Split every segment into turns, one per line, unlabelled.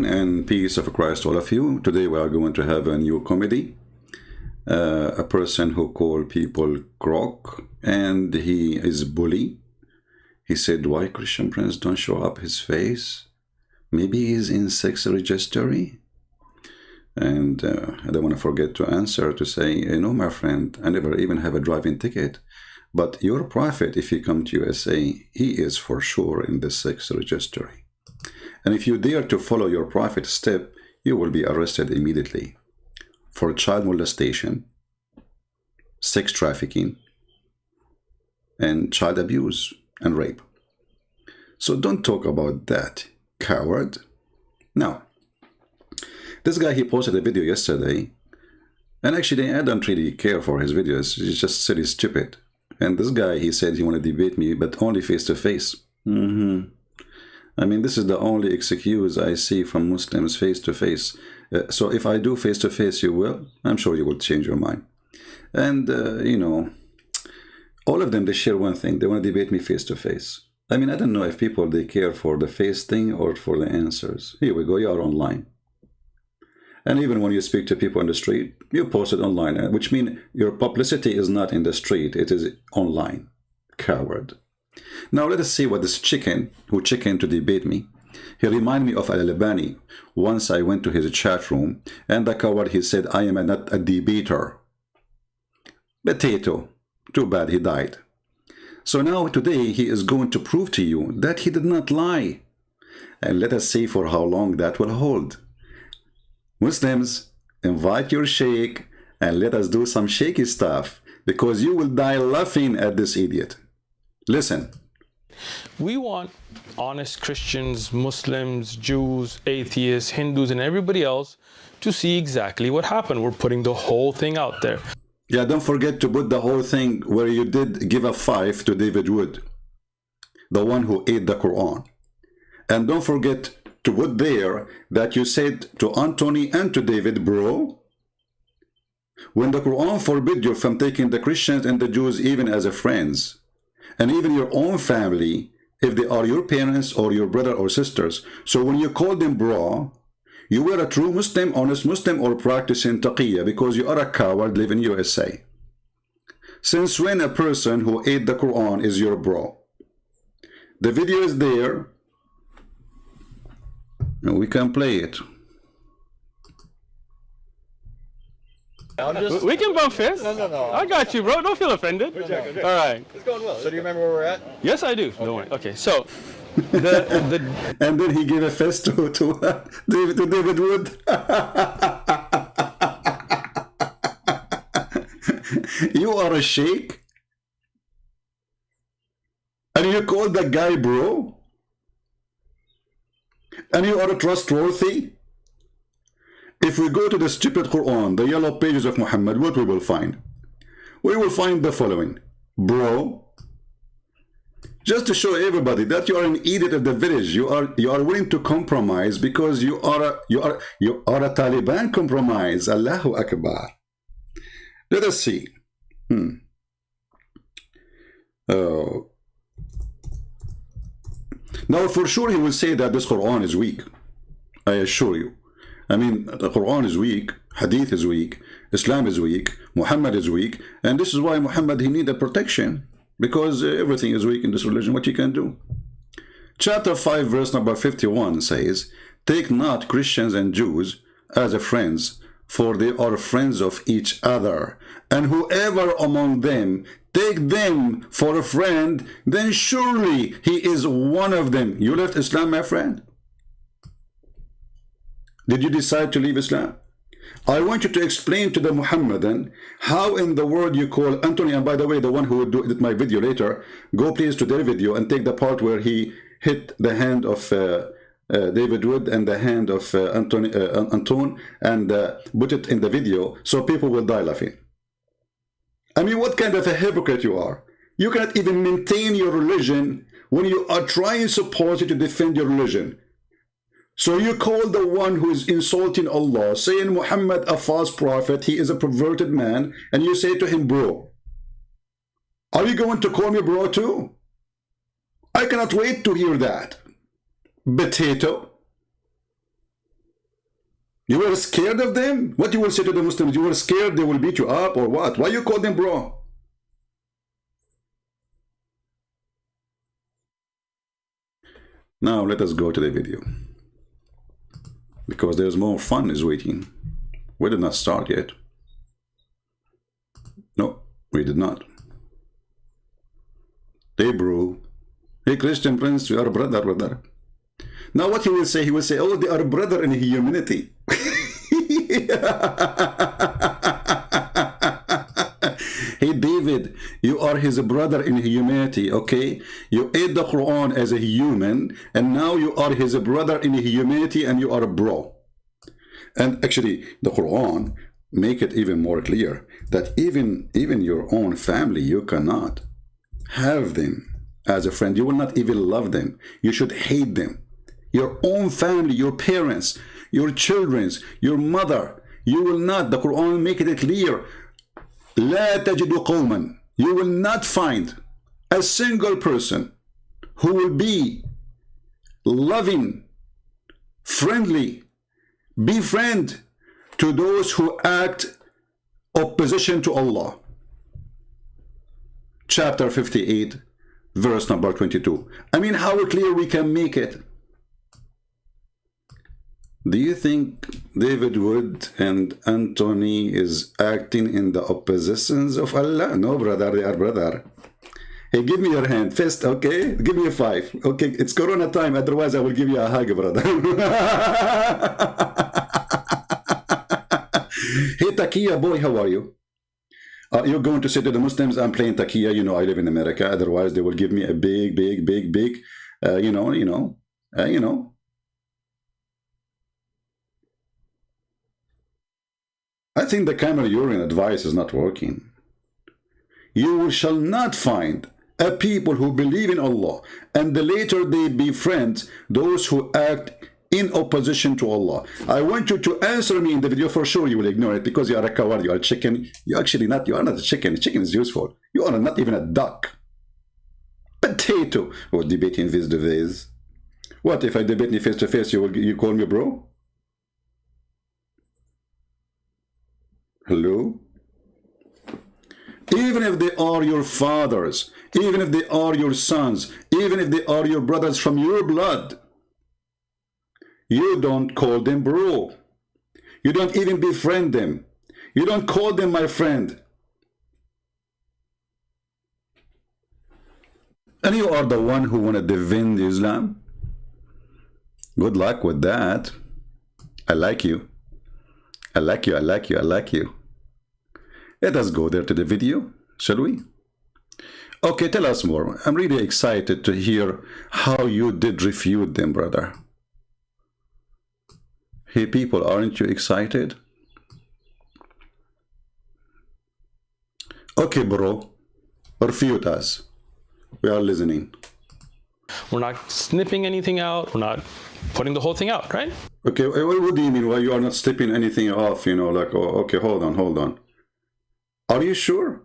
and peace of Christ all of you. Today we are going to have a new comedy. A person who called people Crook, and he is bully. He said, why Christian Prince don't show up his face? Maybe he's in sex registry. And I don't want to forget to answer to say, no, my friend, I never even have a driving ticket. But your prophet, if he come to USA, he is for sure in the sex registry. And if you dare to follow your prophet's step, you will be arrested immediately for child molestation, sex trafficking, and child abuse and rape. So don't talk about that, coward. Now, this guy, he posted a video yesterday, and actually I don't really care for his videos. He's just silly stupid. And this guy, he said he want to debate me, but only face to face. I mean, this is the only excuse I see from Muslims, face to face. So if I do face to face, you will. I'm sure you will change your mind. And, you know, all of them, they share one thing. They want to debate me face to face. I mean, I don't know if people, they care for the face thing or for the answers. Here we go. You are online. And even when you speak to people on the street, you post it online, which means your publicity is not in the street, it is online. Coward. Now let us see what this chicken, who chicken to debate me, he reminded me of Al-Albani. Once I went to his chat room, and the coward, he said, I am not a debater. Potato. Too bad he died. So now today he is going to prove to you that he did not lie. And let us see for how long that will hold. Muslims, invite your sheikh and let us do some shaky stuff, because you will die laughing at this idiot. Listen.
We want honest Christians, Muslims, Jews, atheists, Hindus, and everybody else to see exactly what happened. We're putting the whole thing out there.
Yeah, don't forget to put the whole thing where you did give a 5 to David Wood, the one who ate the Quran. And don't forget to put there that you said to Anthony and to David, bro, when the Quran forbid you from taking the Christians and the Jews even as a friends, and even your own family, if they are your parents or your brother or sisters. So when you call them bro, you were a true Muslim, honest Muslim, or practicing taqiyya, because you are a coward living in USA. Since when a person who ate the Quran is your bro? The video is there. We can play it.
We can bump fists. No. I got you, bro. Don't feel offended.
We're checking.
All right.
It's going well. So do you remember where we're at?
Yes, I do. Okay. Don't worry. Okay, so
and then he gave a fist to David Wood. You are a sheikh, and you call the guy bro, and you are trustworthy. If we go to the stupid Quran, the yellow pages of Muhammad, what we will find? We will find the following. Bro, just to show everybody that you are an idiot of the village, you are willing to compromise because you are a Taliban compromise. Allahu Akbar. Let us see. Now for sure he will say that this Quran is weak. I assure you. I mean, the Quran is weak, Hadith is weak, Islam is weak, Muhammad is weak, and this is why Muhammad, he needed protection, because everything is weak in this religion. What you can do? Chapter 5 verse number 51 says, take not Christians and Jews as a friends, for they are friends of each other, and whoever among them take them for a friend, then surely he is one of them. You left Islam, my friend? Did you decide to leave Islam? I want you to explain to the Muhammadan how in the world you call Anthony, and by the way, the one who will do edit my video later, go please to their video and take the part where he hit the hand of David Wood and the hand of Anton, and put it in the video so people will die laughing. I mean, what kind of a hypocrite you are? You cannot even maintain your religion when you are trying supposedly to defend your religion. So you call the one who is insulting Allah, saying Muhammad a false prophet, he is a perverted man, and you say to him, bro. Are you going to call me bro too? I cannot wait to hear that. Potato. You were scared of them? What you will say to the Muslims? You were scared they will beat you up or what? Why you call them bro? Now let us go to the video, because there's more fun is waiting. We did not start yet. No, we did not. Hey bro, hey Christian Prince, we are brother. Now what he will say, oh, they are brother in humanity. Hey David, you are his brother in humanity, okay? You ate the Quran as a human, and now you are his brother in humanity, and you are a bro. And actually, the Quran make it even more clear that even your own family, you cannot have them as a friend. You will not even love them. You should hate them. Your own family, your parents, your children, your mother, you will not. The Quran make it clear. لا تجد قوما. You will not find a single person who will be loving, friendly, befriend to those who act opposition to Allah. Chapter 58, verse number 22. I mean, how clear we can make it. Do you think David Wood and Anthony is acting in the oppositions of Allah? No, brother, they are brother. Hey, give me your hand. Fist, okay? Give me a 5. Okay, it's Corona time. Otherwise, I will give you a hug, brother. Hey, Takia, boy, how are you? You're going to say to the Muslims, I'm playing Takia. You know, I live in America. Otherwise, they will give me a big, you know. I think the camera urine advice is not working. You shall not find a people who believe in Allah and later they befriend those who act in opposition to Allah. I want you to answer me in the video. For sure you will ignore it because you are a coward, you are a chicken. You are not a chicken. Chicken is useful. You are not even a duck. Potato. Or debating face to face. What if I debate you face to face, you call me bro? Hello? Even if they are your fathers, even if they are your sons, even if they are your brothers from your blood, you don't call them bro. You don't even befriend them. You don't call them my friend. And you are the one who want to defend Islam? Good luck with that. I like you. I like you, I like you, I like you. Let us go there to the video, shall we? Okay, tell us more. I'm really excited to hear how you did refute them, brother. Hey, people, aren't you excited? Okay, bro. Refute us. We are listening.
We're not snipping anything out. We're not putting the whole thing out, right?
Okay, what do you mean? Why you are not snipping anything off? You know, like, oh, okay, hold on. Are you sure?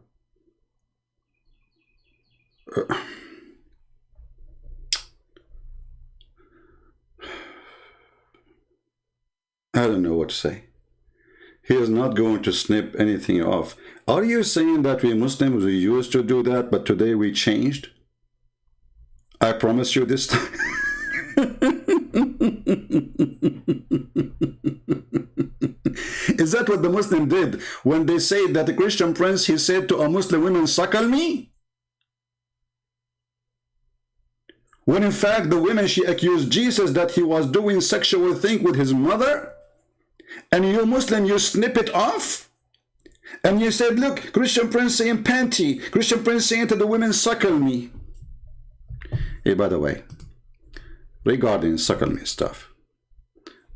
I don't know what to say. He is not going to snip anything off. Are you saying that we Muslims, we used to do that, but today we changed? I promise you this time. Is that what the Muslim did when they say that the Christian prince, he said to a Muslim woman, suckle me? When in fact the woman, she accused Jesus that he was doing sexual thing with his mother, and you Muslim, you snip it off, and you said, look, Christian prince saying panty, Christian prince saying to the women, suckle me. Hey, by the way, regarding suckle me stuff,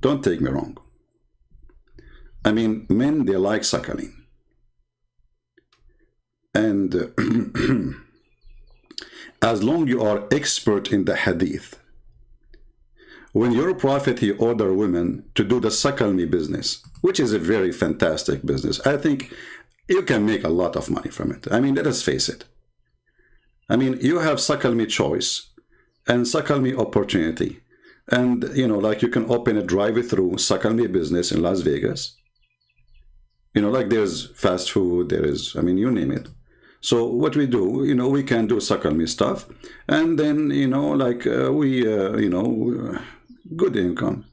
don't take me wrong. I mean, men, they like suckling. And as long you are expert in the hadith, when your prophet, he ordered women to do the suckle me business, which is a very fantastic business. I think you can make a lot of money from it. I mean, let us face it. I mean, you have suckle me choice and suckle me opportunity. And, you know, like you can open a drive-through suckle me business in Las Vegas. You know, like there's fast food, there is, I mean, you name it. So what we do, you know, we can do suckle me stuff. And then, you know, like you know, good income.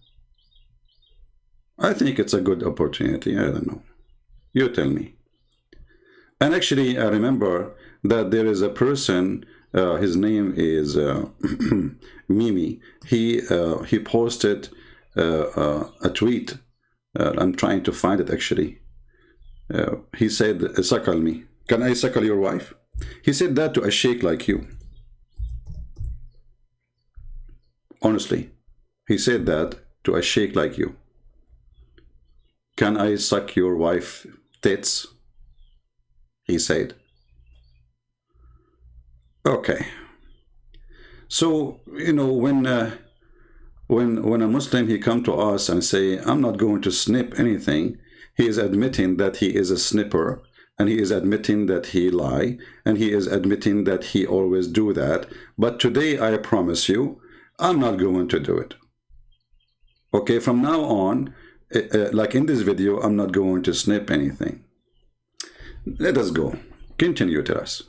I think it's a good opportunity. I don't know. You tell me. And actually, I remember that there is a person, his name is Mimi. He posted a tweet. I'm trying to find it actually. He said, suckle me. Can I suckle your wife? He said that to a sheikh like you. Honestly, he said that to a sheikh like you. Can I suck your wife tits? He said. Okay. So, you know, when a Muslim, he come to us and say, I'm not going to snip anything, he is admitting that he is a snipper, and he is admitting that he lie, and he is admitting that he always do that. But today, I promise you, I'm not going to do it. Okay, from now on, like in this video, I'm not going to snip anything. Let us go. Continue to us.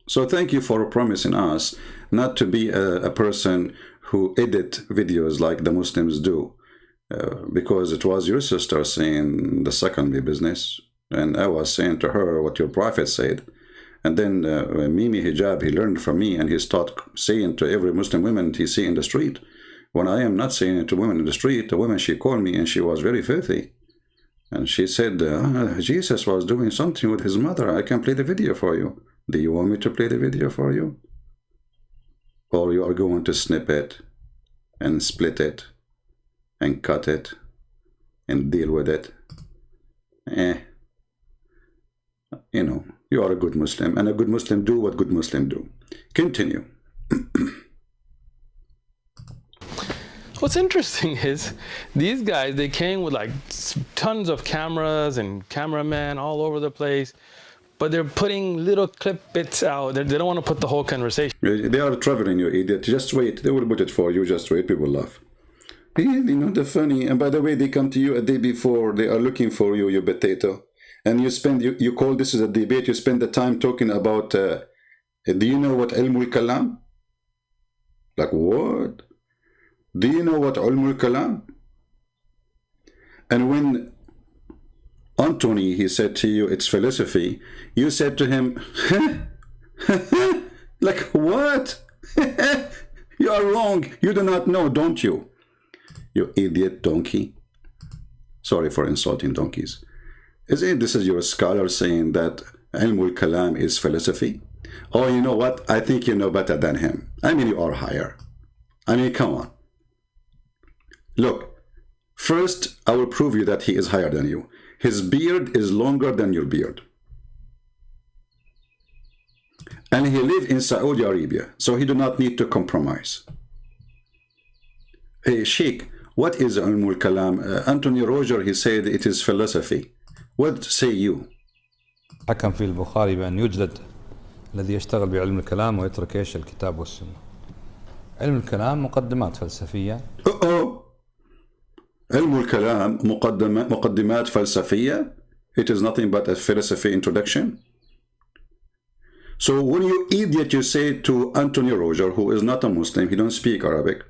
So thank you for promising us not to be a person who edit videos like the Muslims do. Because it was your sister saying the suckle me business, and I was saying to her what your prophet said. And then Mimi Hijab, he learned from me, and he started saying to every Muslim woman he see in the street. When I am not saying it to women in the street, a woman, she called me and she was very filthy. And she said, Jesus was doing something with his mother. I can play the video for you. Do you want me to play the video for you? Or you are going to snip it and split it and cut it and deal with it? You know, you are a good Muslim, and a good Muslim do what good Muslim do. Continue.
What's interesting is these guys, they came with like tons of cameras and cameramen all over the place, but they're putting little clip bits out. They don't want to put the whole conversation.
They are traveling, you idiot. Just wait. They will put it for you. Just wait. People laugh. You know, the funny. And by the way, they come to you a day before. They are looking for you, you potato. And you call this is a debate. You spend the time talking about, do you know what Ilmul Kalam? Like what? Do you know what Ilmul Kalam? And when Anthony, he said to you, it's philosophy, you said to him, like what? You are wrong. You do not know, don't you? You idiot donkey. Sorry for insulting donkeys. Isn't this is your scholar saying that Ilmul Kalam is philosophy? Oh, you know what? I think you know better than him. I mean, you are higher. I mean, come on. Look, first, I will prove you that he is higher than you. His beard is longer than your beard. And he lives in Saudi Arabia, so he do not need to compromise. Hey, Sheikh, what is Ilmul Kalam? Anthony Roger, he said it is philosophy. What say you?
حكم في البخاري بأن يجلد الذي يشتغل بعلم الكلام ويترك ايش الكتاب والسنة. علم الكلام مقدمات فلسفية.
علم الكلام مقدمات فلسفية. It is nothing but a philosophy introduction. So when you idiot, you say to Anthony Roger, who is not a Muslim, he don't speak Arabic,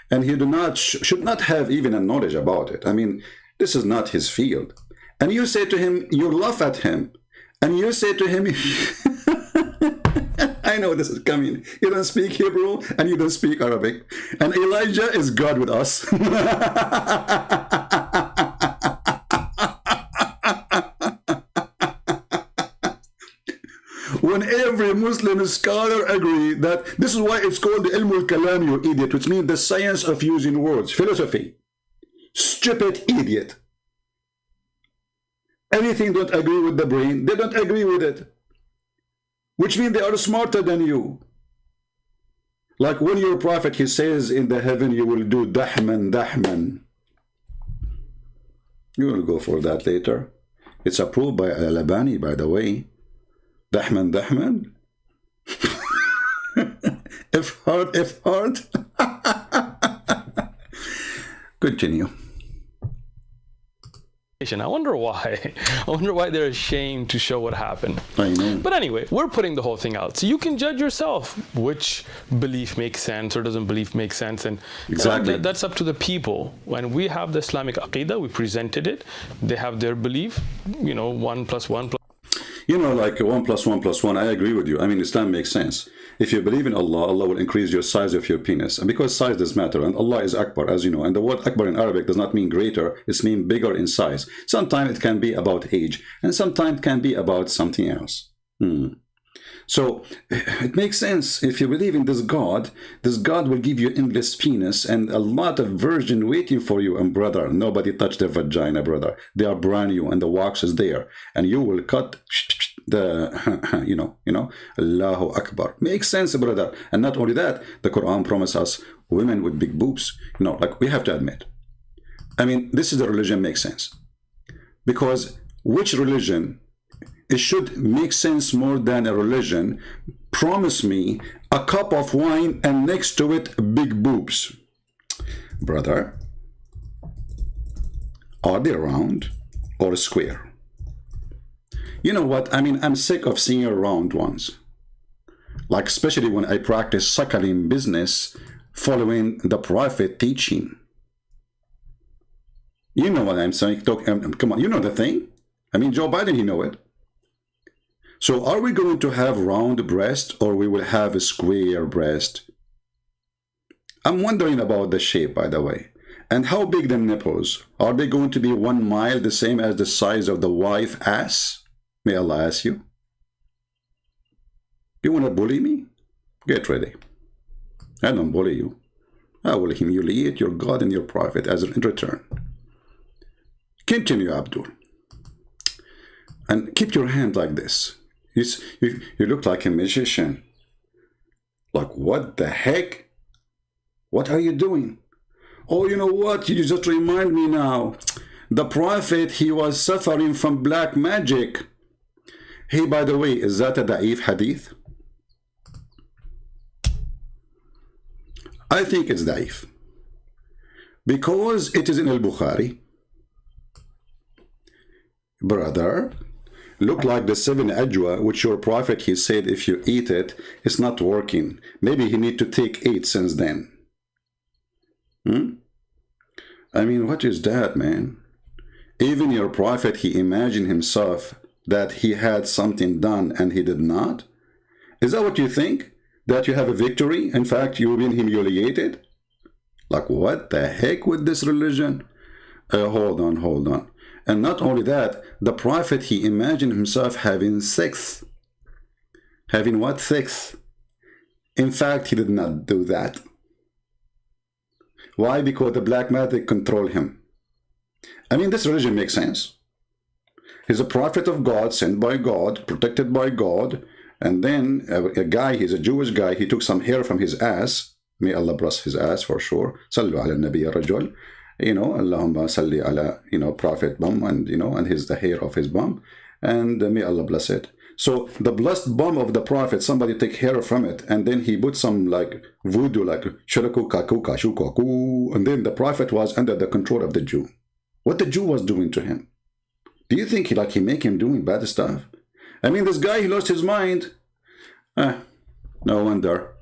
and he should not have even a knowledge about it. I mean, this is not his field. And you say to him, you laugh at him, and you say to him, I know this is coming. You don't speak Hebrew, and you don't speak Arabic. And Elijah is God with us. When every Muslim scholar agree that this is why it's called the Ilmul Kalam, you idiot, which means the science of using words, philosophy. Stupid idiot. Anything don't agree with the brain, they don't agree with it. Which means they are smarter than you. Like when your prophet, he says in the heaven, you will do dahman, dahman. You will go for that later. It's approved by Al-Albani, by the way. Dahman, dahman. If hard. Continue.
I wonder why. I wonder why they're ashamed to show what happened.
I know.
But anyway, we're putting the whole thing out. So you can judge yourself which belief makes sense or doesn't belief make sense. And
exactly.
That's up to the people. When we have the Islamic Aqidah, we presented it. They have their belief, 1 + 1 +.
Like 1 + 1 + 1, I agree with you. I mean, Islam makes sense. If you believe in Allah, Allah will increase your size of your penis. And because size does matter, and Allah is Akbar, as you know. And the word Akbar in Arabic does not mean greater, it means bigger in size. Sometimes it can be about age, and sometimes it can be about something else. So it makes sense. If you believe in this God will give you endless penis and a lot of virgin waiting for you. And brother, nobody touched their vagina, brother. They are brand new and the wax is there. And you will cut the, Allahu Akbar. Makes sense, brother. And not only that, the Quran promises us women with big boobs. Like we have to admit. I mean, this is the religion makes sense. Because which religion, it should make sense more than a religion, promise me a cup of wine and next to it big boobs. Brother, are they round or square? You know what? I mean, I'm sick of seeing round ones. Like especially when I practice suckling business following the Prophet teaching. You know what I'm saying? Come on, you know the thing? I mean, Joe Biden, he know it. So are we going to have round breast or we will have a square breast? I'm wondering about the shape, by the way. And how big the nipples? Are they going to be 1 mile, the same as the size of the wife ass? May Allah ask you. You want to bully me? Get ready. I don't bully you. I will humiliate your God and your Prophet as in return. Continue, Abdul. And keep your hand like this. You look like a magician. Like, what the heck? What are you doing? Oh, you know what? You just remind me now. The Prophet, he was suffering from black magic. Hey, by the way, is that a da'if hadith? I think it's da'if. Because it is in al-Bukhari. Brother, look like the 7 ajwa, which your Prophet, he said, if you eat it, it's not working. Maybe he need to take 8 since then. I mean, what is that, man? Even your Prophet, he imagined himself that he had something done and he did not? Is that what you think? That you have a victory? In fact, you've been humiliated? Like, what the heck with this religion? Hold on. And not only that, the Prophet, he imagined himself having sex. Having what? Sex. In fact, he did not do that. Why? Because the black magic controlled him. I mean, this religion makes sense. He's a prophet of God, sent by God, protected by God. And then a guy, he's a Jewish guy, he took some hair from his ass. May Allah bless his ass for sure. Sallu ala nabi rajul. Allahumma salli ala, Prophet bum, and, and the hair of his bum. And may Allah bless it. So the blessed bum of the Prophet, somebody take hair from it, and then he put some like voodoo, like shuraku kaku kashu kaku, and then the Prophet was under the control of the Jew. What the Jew was doing to him? Do you think he make him doing bad stuff? I mean, this guy, he lost his mind. No wonder.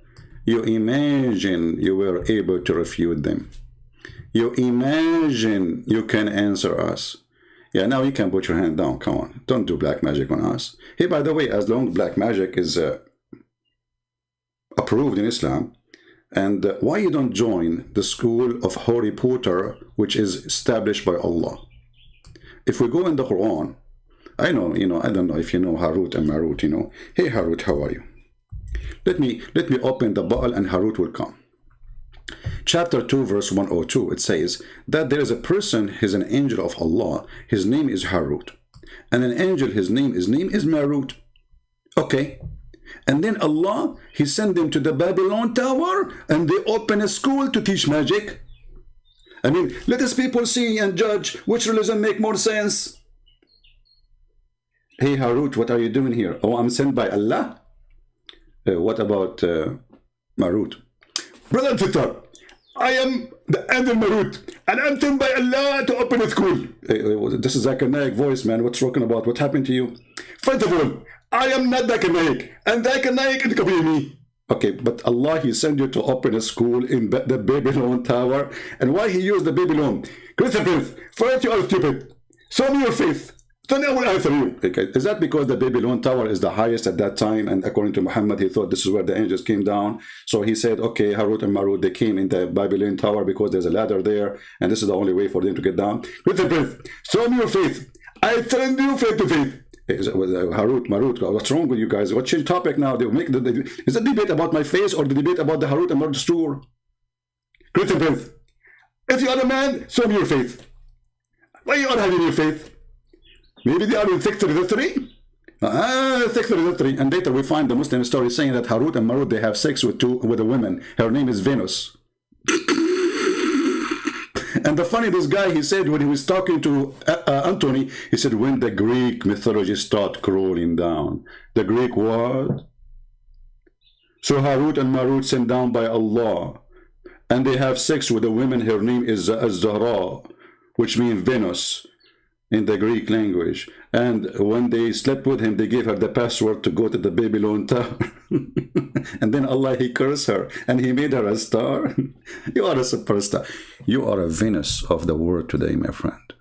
You imagine you were able to refute them. You imagine you can answer us. Yeah, now you can put your hand down. Come on. Don't do black magic on us. Hey, by the way, as long as black magic is approved in Islam, and why you don't join the school of Harry Potter, which is established by Allah? If we go in the Quran, I know, I don't know if you know Harut and Marut, Hey, Harut, how are you? Let me open the Baal and Harut will come. Chapter 2, verse 102, it says that there is a person, he's an angel of Allah, his name is Harut. And an angel, his name is Marut. Okay. And then Allah, he sent them to the Babylon Tower, and they open a school to teach magic. I mean, let us people see and judge which religion make more sense. Hey, Harut, what are you doing here? Oh, I'm sent by Allah? What about Marut? Brother Twitter, I am the Adel Marut, and I'm told by Allah to open a school. This is Zakir Naik voice, man. What's talking about? What happened to you? First of all, I am not Zakir Naik, and Zakir Naik is me. Okay, but Allah, He sent you to open a school in the Babylon Tower. And why He used the Babylon? Christian Prince, first you are stupid. Show me your faith. Then I will answer you. Okay. Is that because the Babylon Tower is the highest at that time? And according to Muhammad, he thought this is where the angels came down. So he said, okay, Harut and Marut, they came in the Babylon Tower because there's a ladder there. And this is the only way for them to get down. Christian Prince, show me your faith. I send you faith to faith. Harut, Marut, what's wrong with you guys? What change topic now? They make is the debate about my face or the debate about the Harut and Marut store? Christian Prince, if you are a man, show me your faith. Why you are having your faith? Maybe they are in 633? 633. And later we find the Muslim story saying that Harut and Marut, they have sex with a woman. Her name is Venus. And the funny, this guy, he said when he was talking to Anthony, he said when the Greek mythology start crawling down. The Greek what? So Harut and Marut sent down by Allah. And they have sex with a woman. Her name is Az-Zahra, which means Venus in the Greek language. And when they slept with him, they gave her the password to go to the Babylon Tower. And then Allah, He cursed her and He made her a star. You are a superstar. You are a Venus of the world today, my friend.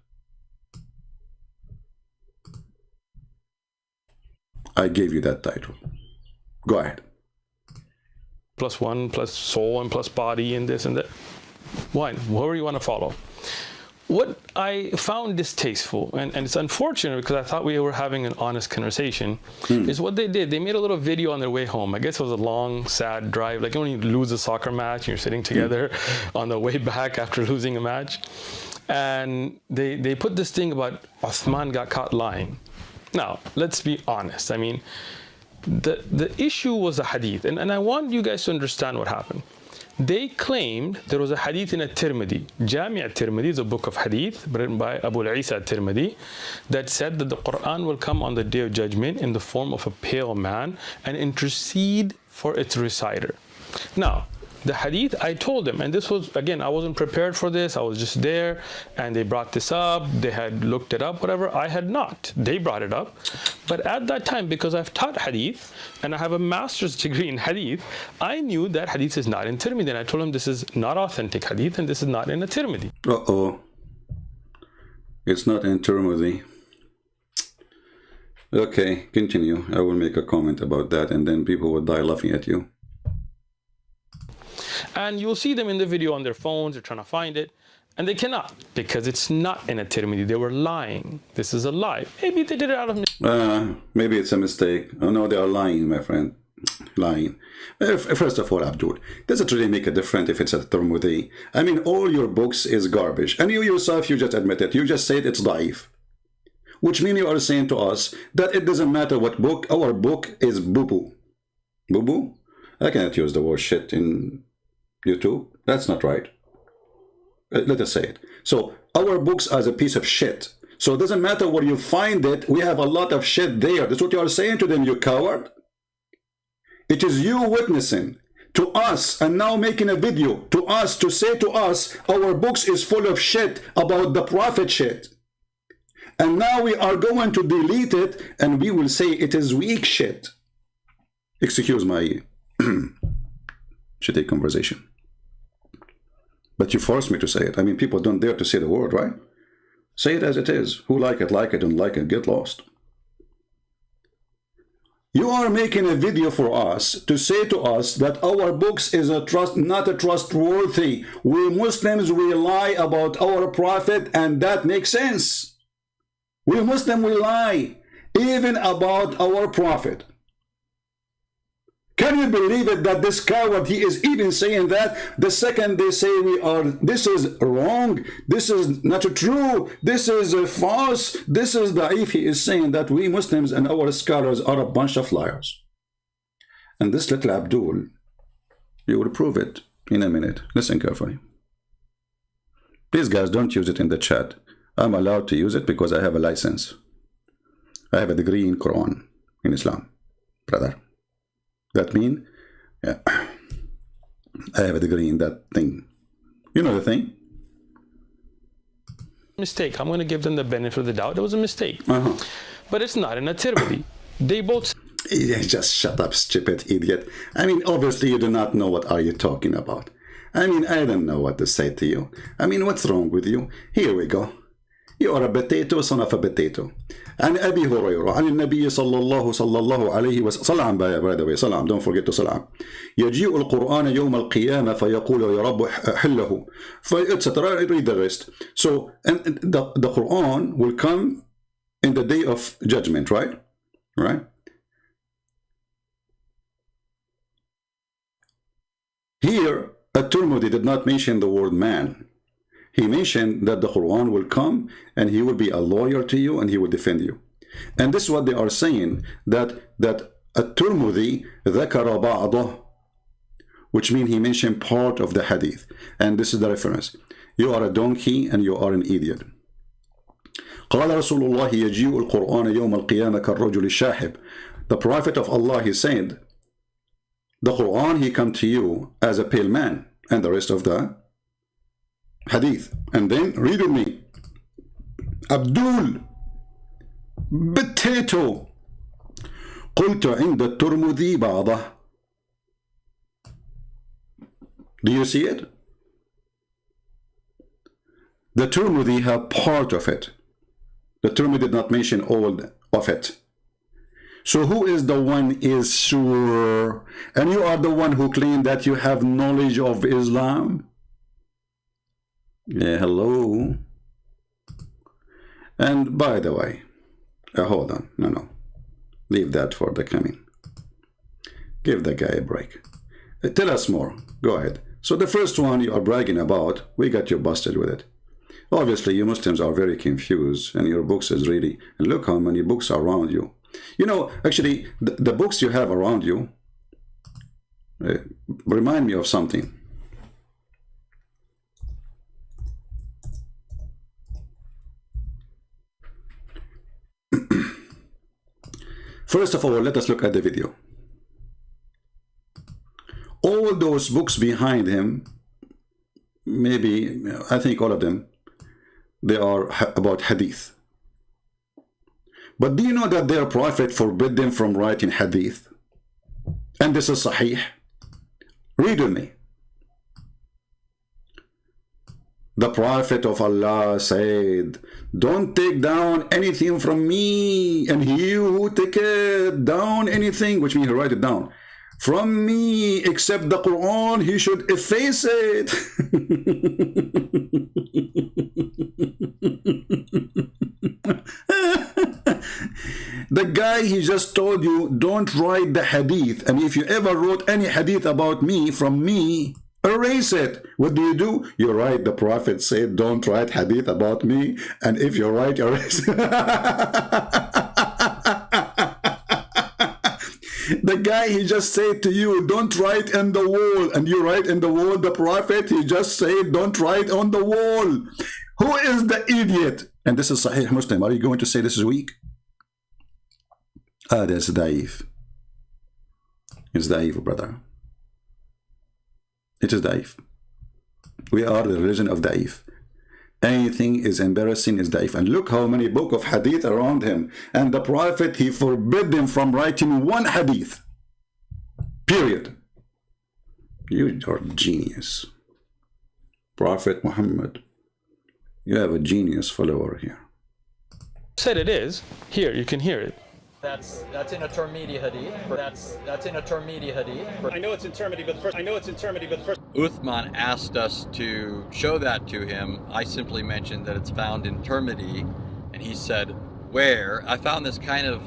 I gave you that title. Go ahead.
Plus one, plus soul, and plus body, and this and that. Why? Whoever you want to follow. What I found distasteful, and it's unfortunate because I thought we were having an honest conversation, is what they did. They made a little video on their way home. I guess it was a long, sad drive. Like when you lose a soccer match and you're sitting together on the way back after losing a match. And they put this thing about Uthman got caught lying. Now, let's be honest. I mean, the issue was a hadith. And I want you guys to understand what happened. They claimed there was a hadith in At-Tirmidhi. Jami' At-Tirmidhi is a book of hadith written by Abu Isa At-Tirmidhi that said that the Quran will come on the Day of Judgment in the form of a pale man and intercede for its reciter. Now, the hadith, I told them, and this was, again, I wasn't prepared for this. I was just there, and they brought this up. They had looked it up, whatever. I had not. They brought it up. But at that time, because I've taught hadith, and I have a master's degree in hadith, I knew that hadith is not in Tirmidhi. And I told them this is not authentic hadith, and this is not in a Tirmidhi.
Uh-oh. It's not in Tirmidhi. Okay, continue. I will make a comment about that, and then people will die laughing at you.
And you'll see them in the video on their phones. They're trying to find it. And they cannot, because it's not in a Tirmidhi. They were lying. This is a lie. Maybe they did it out of...
maybe it's a mistake. Oh, no, they are lying, my friend. Lying. First of all, Abdul, does it really make a difference if it's a Tirmidhi? I mean, all your books is garbage. And you yourself, you just admit it. You just said it's daif. Which means you are saying to us that it doesn't matter what book. Our book is boo-boo. Boo-boo? I cannot use the word shit in YouTube. That's not right. Let us say it. So our books are a piece of shit. So it doesn't matter where you find it. We have a lot of shit there. That's what you are saying to them, you coward. It is you witnessing to us and now making a video to us to say to us our books is full of shit about the prophet shit. And now we are going to delete it and we will say it is weak shit. Excuse my shitty conversation. But you forced me to say it. I mean, people don't dare to say the word, right? Say it as it is. Who like it, don't like it, get lost. You are making a video for us to say to us that our books is not a trustworthy. We Muslims, we lie about our prophet, and that makes sense. We Muslims, we lie even about our prophet. Can you believe it that this coward, he is even saying that the second they say this is wrong, this is not true, this is false, this is da'if, he is saying that we Muslims and our scholars are a bunch of liars. And this little Abdul, you will prove it in a minute. Listen carefully. Please guys, don't use it in the chat. I'm allowed to use it because I have a license. I have a degree in Quran, in Islam, brother. That means, yeah, I have a degree in that thing. You know the thing?
Mistake. I'm going to give them the benefit of the doubt. It was a mistake.
Uh-huh.
But it's not in a Tirmidhi. They both
Yeah, just shut up, stupid idiot. I mean, obviously you do not know what are you talking about. I mean, I don't know what to say to you. I mean, what's wrong with you? Here we go. You are a potato, son of a potato. عن أبي هريرة عن النبي صلى الله عليه وسلم صلى by the way صلى don't forget to صلى يجيء القرآن يوم القيامة فيقول يا رب حله etc. Read the rest. So and the Quran will come in the day of judgment, right? Right? Here, At-Tirmidhi did not mention the word man. He mentioned that the Quran will come and he will be a lawyer to you and he will defend you. And this is what they are saying, that At-Tirmidhi ذكر بعضه, which means he mentioned part of the hadith. And this is the reference. You are a donkey and you are an idiot. قال رسول الله يجيء القرآن يوم القيامة كالرجل الشاحب. The Prophet of Allah, he said, the Quran, he come to you as a pale man, and the rest of the hadith. And then read with me. Abdul potato قلت عند الترمذي بعضه. Do you see it? The Tirmidhi have part of it. The Tirmidhi did not mention all of it. So who is the one is sure? And you are the one who claim that you have knowledge of Islam? Yeah, hello. And by the way, hold on. No. Leave that for the coming. Give the guy a break. Tell us more. Go ahead. So the first one you are bragging about, we got you busted with it. Obviously, you Muslims are very confused, and your books is really, and look how many books are around you. You know, actually, the books you have around you remind me of something. First of all, let us look at the video. All those books behind him, maybe, I think all of them, they are about hadith. But do you know that their prophet forbid them from writing hadith? And this is sahih. Read with me. The Prophet of Allah said, don't take down anything from me, and he who taketh down anything, which means he write it down, from me except the Quran, he should efface it. The guy, he just told you, don't write the hadith. And if you ever wrote any hadith about me, from me, erase it. What do? You write, the Prophet said, don't write hadith about me. And if you write, erase it. The guy, he just said to you, don't write on the wall. And you write in the wall, the Prophet, he just said, don't write on the wall. Who is the idiot? And this is Sahih Muslim. Are you going to say this is weak? That's daif. It's daif, brother. It is daif. We are the religion of daif. Anything is embarrassing is daif. And look how many book of hadith around him. And the Prophet, he forbid them from writing one hadith. Period. You are genius. Prophet Muhammad, you have a genius follower here.
said it is. Here, you can hear it.
That's in a Tirmidhi hadith. That's in a Tirmidhi hadith.
I know it's in Tirmidhi, but first.
Uthman asked us to show that to him. I simply mentioned that it's found in Tirmidhi, and he said, where? I found this kind of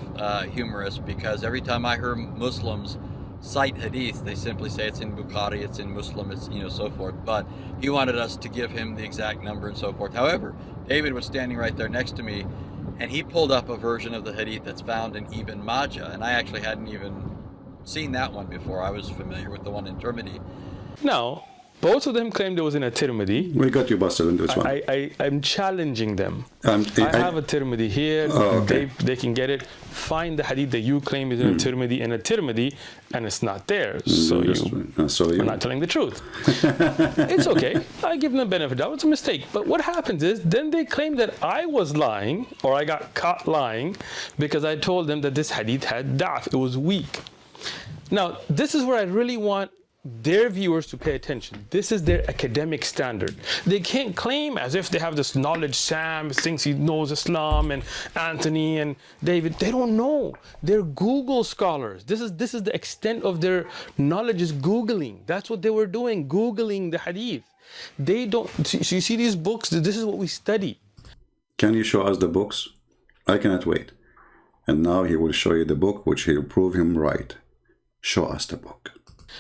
humorous because every time I hear Muslims cite hadith, they simply say it's in Bukhari, it's in Muslim, it's, so forth. But he wanted us to give him the exact number and so forth. However, David was standing right there next to me, and he pulled up a version of the hadith that's found in Ibn Majah, and I actually hadn't even seen that one before. I was familiar with the one in Tirmidhi.
No, Both of them claimed it was in a Tirmidhi.
We got you busted in this one.
I'm challenging them. I
I
have a Tirmidhi here.
Oh, okay.
They can get it. Find the hadith that you claim is in a Tirmidhi, and it's not there. So you're not telling the truth. It's okay. I give them the benefit. That was a mistake. But what happens is, then they claim that I was lying, or I got caught lying, because I told them that this hadith had da'f. It was weak. Now, this is where I really want their viewers to pay attention. This is their academic standard. They can't claim as if they have this knowledge. Sam thinks he knows Islam, and Anthony and David, they don't know. They're Google scholars. This is the extent of their knowledge, is Googling. That's what they were doing, Googling the hadith. They don't, so you see these books, this is what we study.
Can you show us the books? I cannot wait. And now he will show you the book, which will prove him right. Show us the book.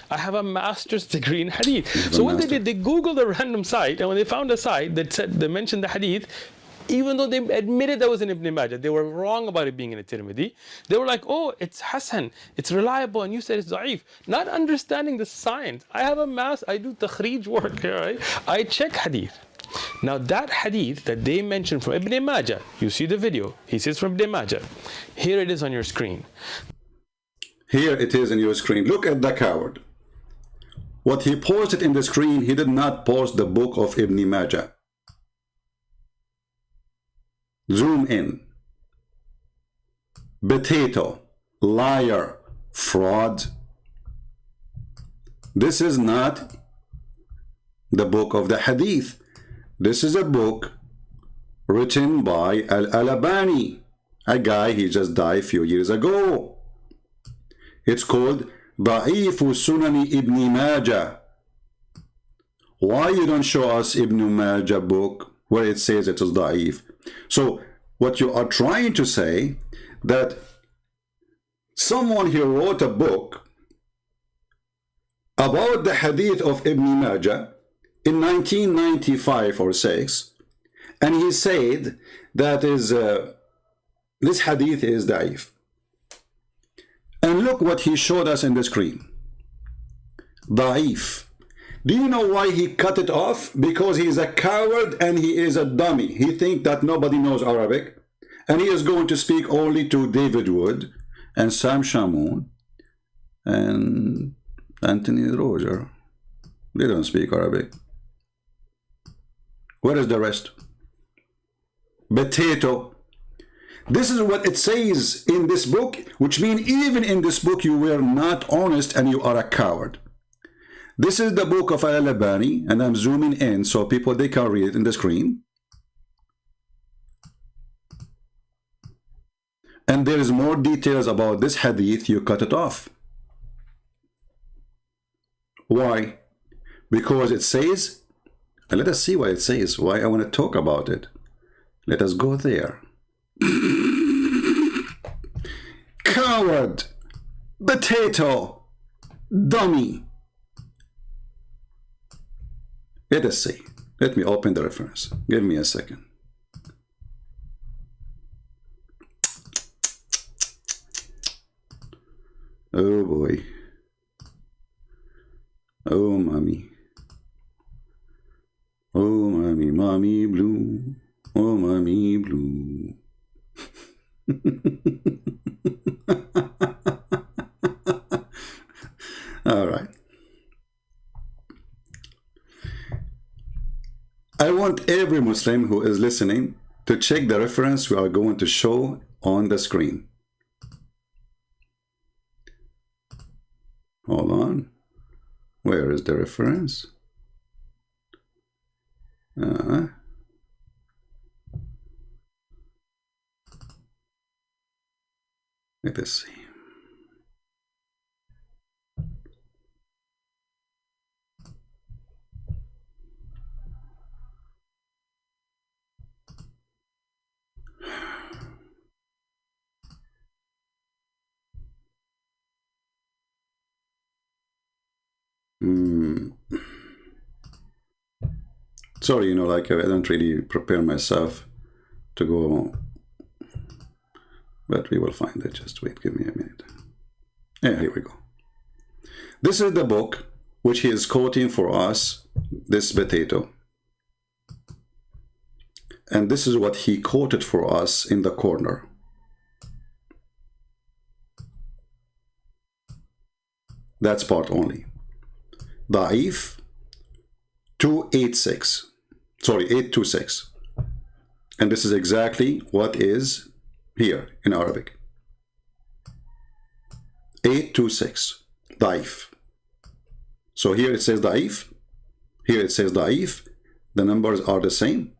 I have a master's degree in hadith. So what they did, they Googled a random site, and when they found a site that said, they mentioned the hadith, even though they admitted that was in Ibn Majah, they were wrong about it being in a Tirmidhi. They were like, oh, it's Hasan, it's reliable, and you said it's da'if. Not understanding the science. I have I do takhrij work here, right? I check hadith. Now that hadith that they mentioned from Ibn Majah, you see the video, he says from Ibn Majah. Here it is on your screen.
Here it is in your screen. Look at the coward. What he posted in the screen, he did not post the book of Ibn Majah. Zoom in. Potato, liar, fraud. This is not the book of the hadith. This is a book written by Al-Albani, a guy, he just died a few years ago. It's called Da'if Sunani Ibn Majah. Why you don't show us Ibn Majah book where it says it is Da'if? So what you are trying to say, that someone here wrote a book about the hadith of Ibn Majah in 1995 or 6, and he said that is this hadith is Da'if. And look what he showed us in the screen. Da'if. Do you know why he cut it off? Because he is a coward and he is a dummy. He thinks that nobody knows Arabic, and he is going to speak only to David Wood and Sam Shamoun and Anthony Roger. They don't speak Arabic. Where is the rest? Potato. This is what it says in this book, which means even in this book you were not honest and you are a coward. This is the book of Al-Albani, and I'm zooming in so people, they can read it in the screen. And there is more details about this hadith. You cut it off. Why? Because it says, and let us see what it says, why I want to talk about it. Let us go there. Coward, potato, dummy. Let us see. Let me open the reference. Give me a second. Oh boy. Oh mommy. Oh mommy, mommy blue. Oh mommy blue. All right. I want every Muslim who is listening to check the reference we are going to show on the screen. Hold on. Where is the reference? Let us see. Sorry, you know, like I don't really prepare myself to go, but we will find it. Just wait, give me a minute. Yeah, here we go. This is the book which he is quoting for us, this potato. And this is what he quoted for us in the corner. That's part only. Da'if 286. Sorry, 826. And this is exactly what is here in Arabic. 826. Da'if. So here it says Da'if. Here it says Da'if. The numbers are the same.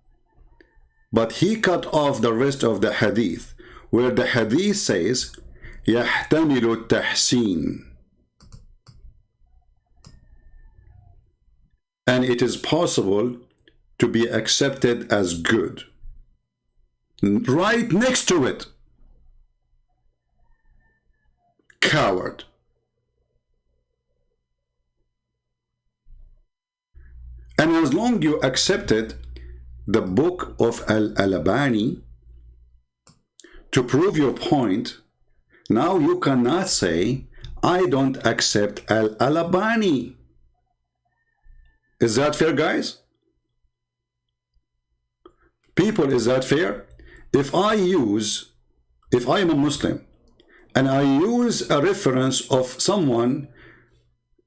But he cut off the rest of the hadith, where the hadith says يحتمل التحسين. And it is possible to be accepted as good. Right next to it. Coward. And as long you accepted the book of Al-Albani to prove your point, now you cannot say, I don't accept Al-Albani. Is that fair, guys? People, is that fair? If I am a Muslim and I use a reference of someone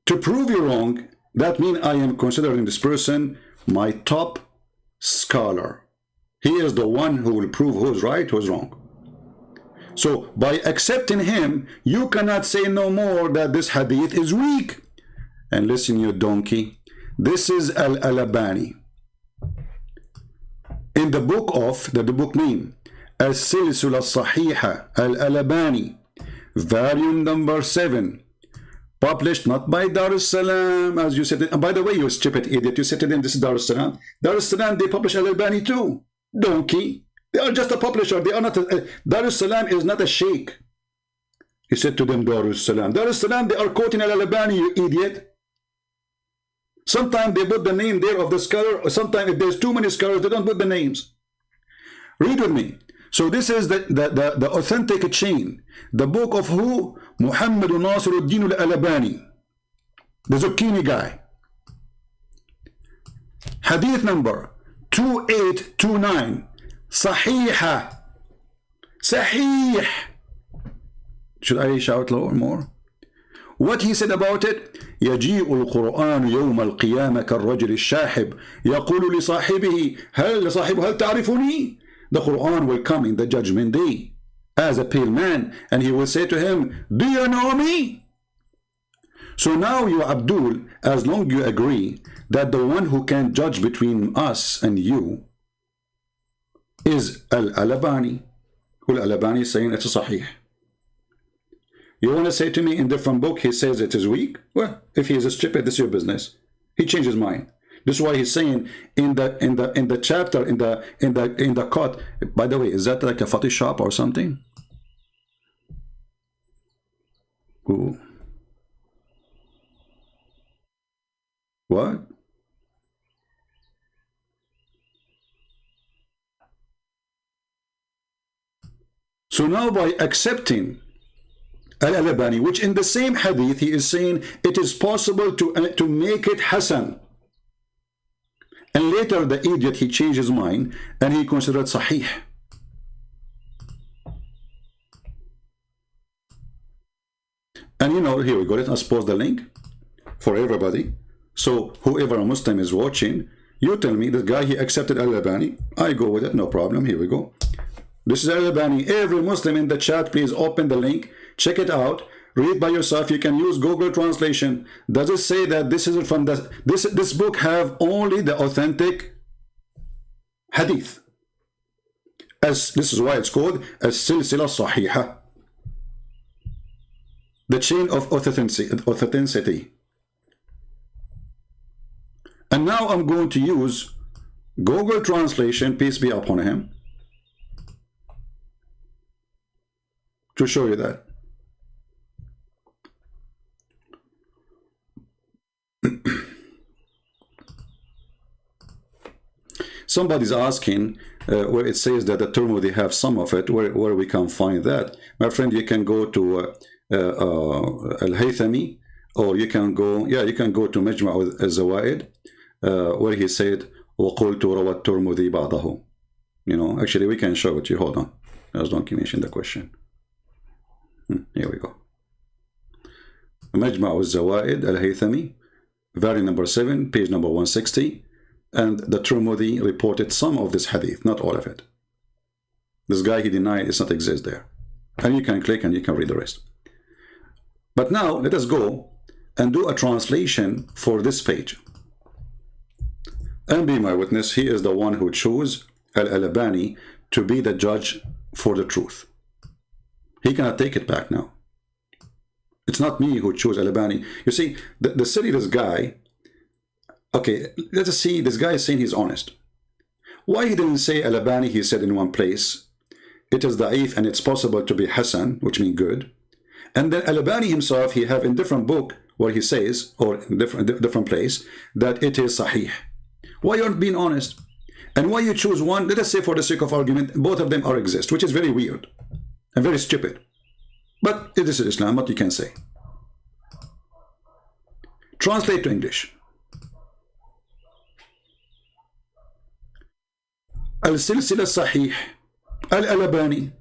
to prove you wrong, that means I am considering this person my top scholar. He is the one who will prove who's right, who's wrong. So by accepting him, you cannot say no more that this hadith is weak. And listen, you donkey, this is Al-Albani. In the book of, the book name, As-Silsila Sahiha, Al-Albani, volume number 7, published not by Dar es-Salam, as you said. And by the way, you stupid idiot, you said to them, this is Dar es-Salam. Dar es-Salam, they publish Al-Albani too. Donkey. They are just a publisher. They are not Dar es-Salam is not a sheikh. He said to them, Dar es-Salam. Dar es-Salam, they are quoting Al-Albani, you idiot. Sometimes they put the name there of the scholar, or sometimes if there's too many scholars, they don't put the names. Read with me. So this is the authentic chain. The book of who? Muhammad Nasiruddin al-Albani, the Zucchini guy. Hadith number 2829. Sahiha. Sahih. Should I shout lower more? What he said about it? يجيء القرآن يوم القيامة كالرجل الشاحب يقول لصاحبه هل تعرفني? The Quran will come in the judgment day as a pale man, and he will say to him, do you know me? So now you, Abdul, as long as you agree that the one who can judge between us and you is Al-Albani, who Al-Albani is saying it's a sahih. You want to say to me in different book he says it is weak? Well, if he is a stupid, this is your business. He changed his mind. This is why he's saying in the chapter in the cut. By the way, is that like a Photoshop or something? Ooh. What? So now by accepting Al-Albani, which in the same hadith he is saying it is possible to make it Hasan. And later the idiot, he changed his mind and he considered Sahih. And you know, here we go. Let us post the link for everybody. So whoever a Muslim is watching, you tell me, the guy, he accepted Al-Albani. I go with it, no problem. Here we go. This is Al-Albani. Every Muslim in the chat, please open the link. Check it out. Read by yourself. You can use Google translation. Does it say that this is from the this book have only the authentic hadith? As this is why it's called As-Silsila Sahiha, the chain of authenticity. And now I'm going to use Google translation, peace be upon him, to show you that. Somebody's asking where it says that the Tirmidhi have some of it, where we can find that. My friend, you can go to Al-Haythami or you can go, yeah, you can go to Majma' al-Zawaid, where he said, وَقُلْتُ رَوَى التُّرْمُذِي بَعْضَهُ. You know, actually, we can show it to you. Hold on. Just don't mention the question. Here we go. Majma' al-Zawaid al-Haythami, volume number 7, page number 160. And the Tirmidhi reported some of this hadith, not all of it. This guy, he denied it's not exist there. And you can click and you can read the rest. But now, let us go and do a translation for this page. And be my witness, he is the one who chose Al-Albani to be the judge for the truth. He cannot take it back now. It's not me who chose Al-Albani. You see, the silliest guy, okay, let us see, this guy is saying he's honest. Why he didn't say Al-Albani, he said in one place, it is da'if and it's possible to be Hasan, which means good. And then Al-Albani himself, he have in different book where he says, or in different place, that it is Sahih. Why you aren't being honest? And why you choose one? Let us say for the sake of argument, both of them are exist, which is very weird and very stupid. But it is Islam, what you can say. Translate to English. Al-Silsila Sahih, Al-Albani.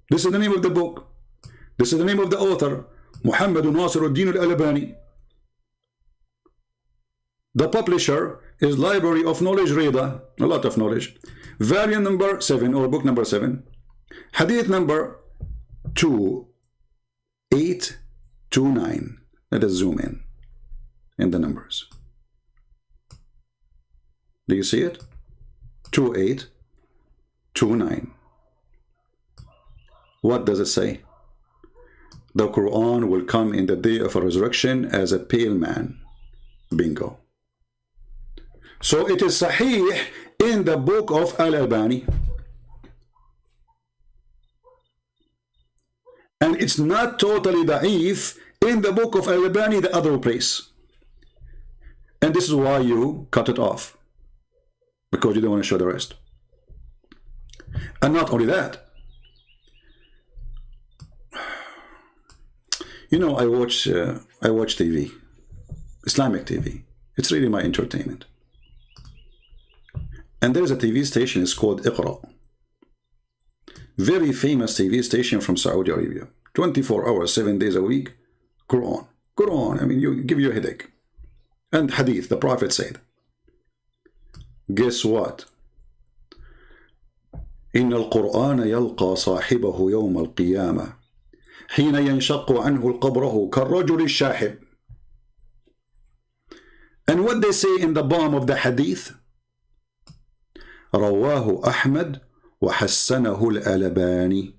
This is the name of the book. This is the name of the author, Muhammad Nasiruddin Al-Albani. The publisher is Library of Knowledge Reda, a lot of knowledge. Volume number 7 or book number 7. Hadith number 2829. Let us zoom in the numbers. Do you see it? 2829. What does it say? The Quran will come in the day of a resurrection as a pale man. Bingo. So it is Sahih in the book of Al-Albani. And it's not totally da'if in the book of Al-Albani, the other place. And this is why you cut it off. Because you don't want to show the rest. And not only that. You know, I watch TV. Islamic TV. It's really my entertainment. And there's a TV station, it's called Iqra. Very famous TV station from Saudi Arabia. 24 hours, 7 days a week. Quran. Quran, I mean, you give you a headache. And hadith, the Prophet said. Guess what? إن القرآن يلقى صاحبه يوم القيامة حين ينشق عنه القبره كالرجل الشاحب. And what they say in the bottom of the hadith? رواه أحمد وحسنه الألباني.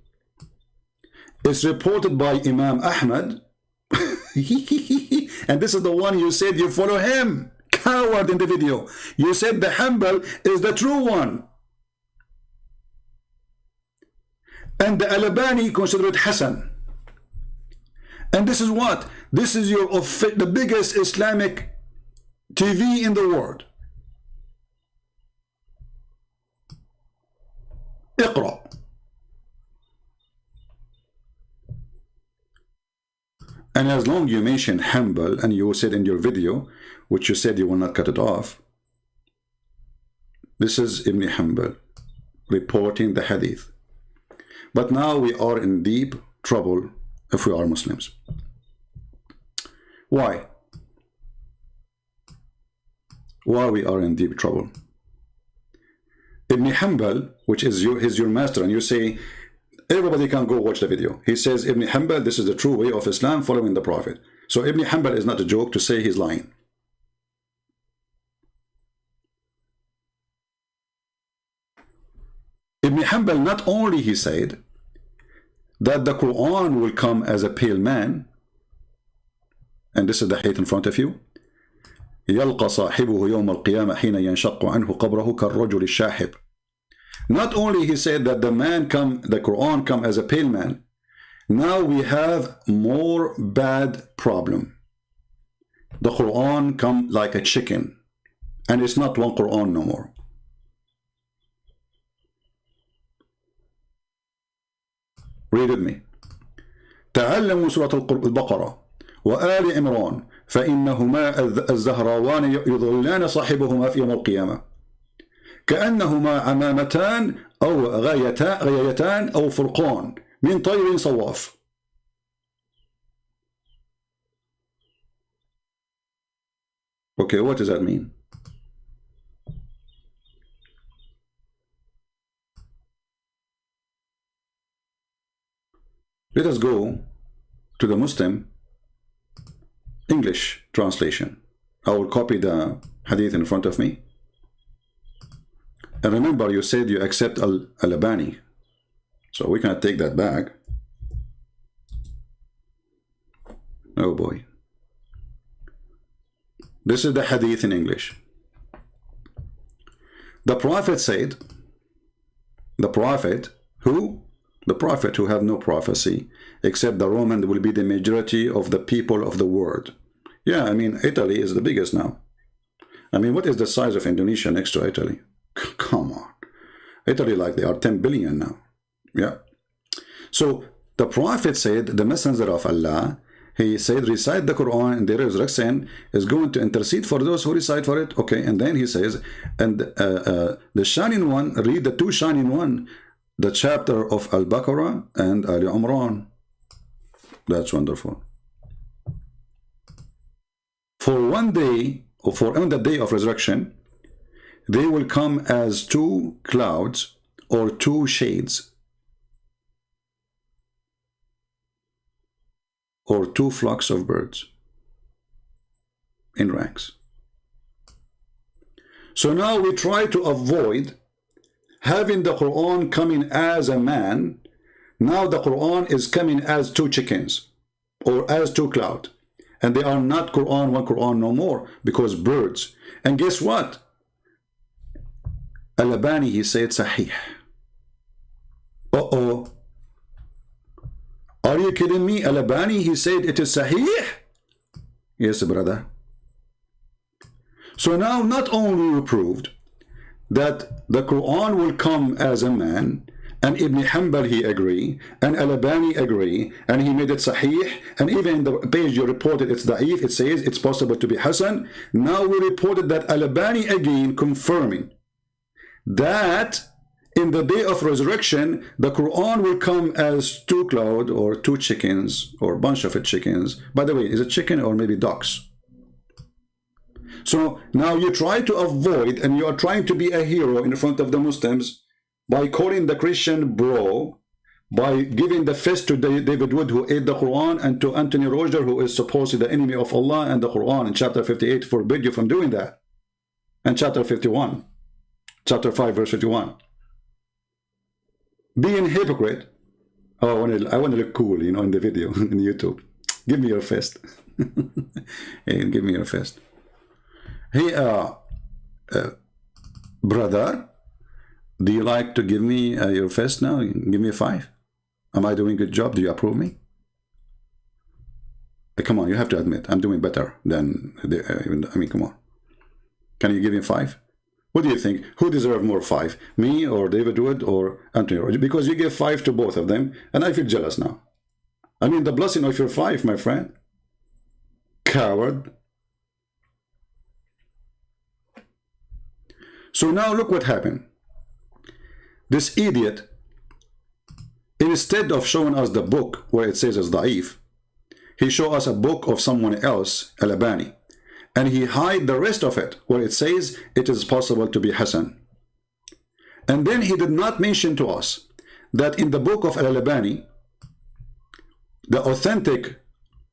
It's reported by Imam Ahmad. And this is the one you said you follow him. Coward in the video. You said the Hanbal is the true one. And the Albani considered Hassan. And this is what? This is the biggest Islamic TV in the world. Iqra. And as long as you mention Hanbal and you said in your video, which you said you will not cut it off, this is Ibn Hanbal reporting the hadith. But now we are in deep trouble if we are Muslims. Why? Why we are in deep trouble? Ibn Hanbal, which is your master, and you say, everybody can go watch the video. He says, Ibn Hanbal, this is the true way of Islam following the Prophet. So Ibn Hanbal is not a joke to say he's lying. Ibn Hanbal, not only he said that the Quran will come as a pale man, and this is the hadith in front of you, يلقى صاحبه يوم القيامة حين ينشق عنه قبره كالرجل الشاحب. Not only he said that the Quran come as a pale man, now we have more bad problem. The Quran come like a chicken, and it's not one Quran no more. Read with me. تعلموا سورة البقرة وآل عمران فإنهما الزهراوان يظلان صاحبهما في يوم القيامة كأنهما عمامتان أو غايتان أو فرقان من طير صواف. Okay, what does that mean? Let us go to the Muslim English translation. I will copy the hadith in front of me. And remember, you said you accept Al-Albani, so we cannot take that back. Oh boy. This is the hadith in English. The Prophet said, the Prophet who? The Prophet who have no prophecy, except the Roman will be the majority of the people of the world. Yeah, I mean, Italy is the biggest now. I mean, what is the size of Indonesia next to Italy? Come on. Italy, like, they are 10 billion now. Yeah. So the Prophet said, the messenger of Allah, he said, recite the Quran and the resurrection is going to intercede for those who recite for it. Okay, and then he says, and the shining one, read the two shining one, the chapter of Al-Baqarah and Ali Imran. That's wonderful. For one day, or for on the day of resurrection, they will come as two clouds or two shades, or two flocks of birds in ranks. So now we try to avoid having the Quran coming as a man. Now the Quran is coming as two chickens or as two clouds. And they are not Quran, one Quran no more, because birds. And guess what? Al-Albani, he said Sahih. Uh-oh. Are you kidding me? Al-Albani, he said it is Sahih? Yes, brother. So now not only we proved that the Quran will come as a man, and Ibn Hanbal he agree, and Al-Albani agree, and he made it Sahih, and even the page you reported it's Da'if, it says it's possible to be Hasan. Now we reported that Al-Albani again confirming that in the day of resurrection, the Quran will come as two clouds or two chickens or a bunch of chickens. By the way, is it chicken or maybe ducks? So now you try to avoid, and you are trying to be a hero in front of the Muslims by calling the Christian bro, by giving the fist to David Wood who ate the Quran, and to Anthony Roger who is supposedly the enemy of Allah, and the Quran in chapter 58 forbid you from doing that. And chapter 51, chapter 5 verse 51. Being hypocrite. Oh, I want to look cool, you know, in the video, in YouTube. Give me your fist. Hey, give me your fist. Hey, brother, do you like to give me your fist now? Give me a 5. Am I doing a good job? Do you approve me? Come on, you have to admit, I'm doing better than, I mean, come on. Can you give me 5? What do you think? Who deserves more 5? Me or David Wood or Anthony Roger? Because you give 5 to both of them, and I feel jealous now. I mean, the blessing of your 5, my friend. Coward. So now look what happened. This idiot, instead of showing us the book where it says it's da'if, he showed us a book of someone else, Al-Albani, and he hide the rest of it where it says it is possible to be Hasan. And then he did not mention to us that in the book of Al-Albani, the authentic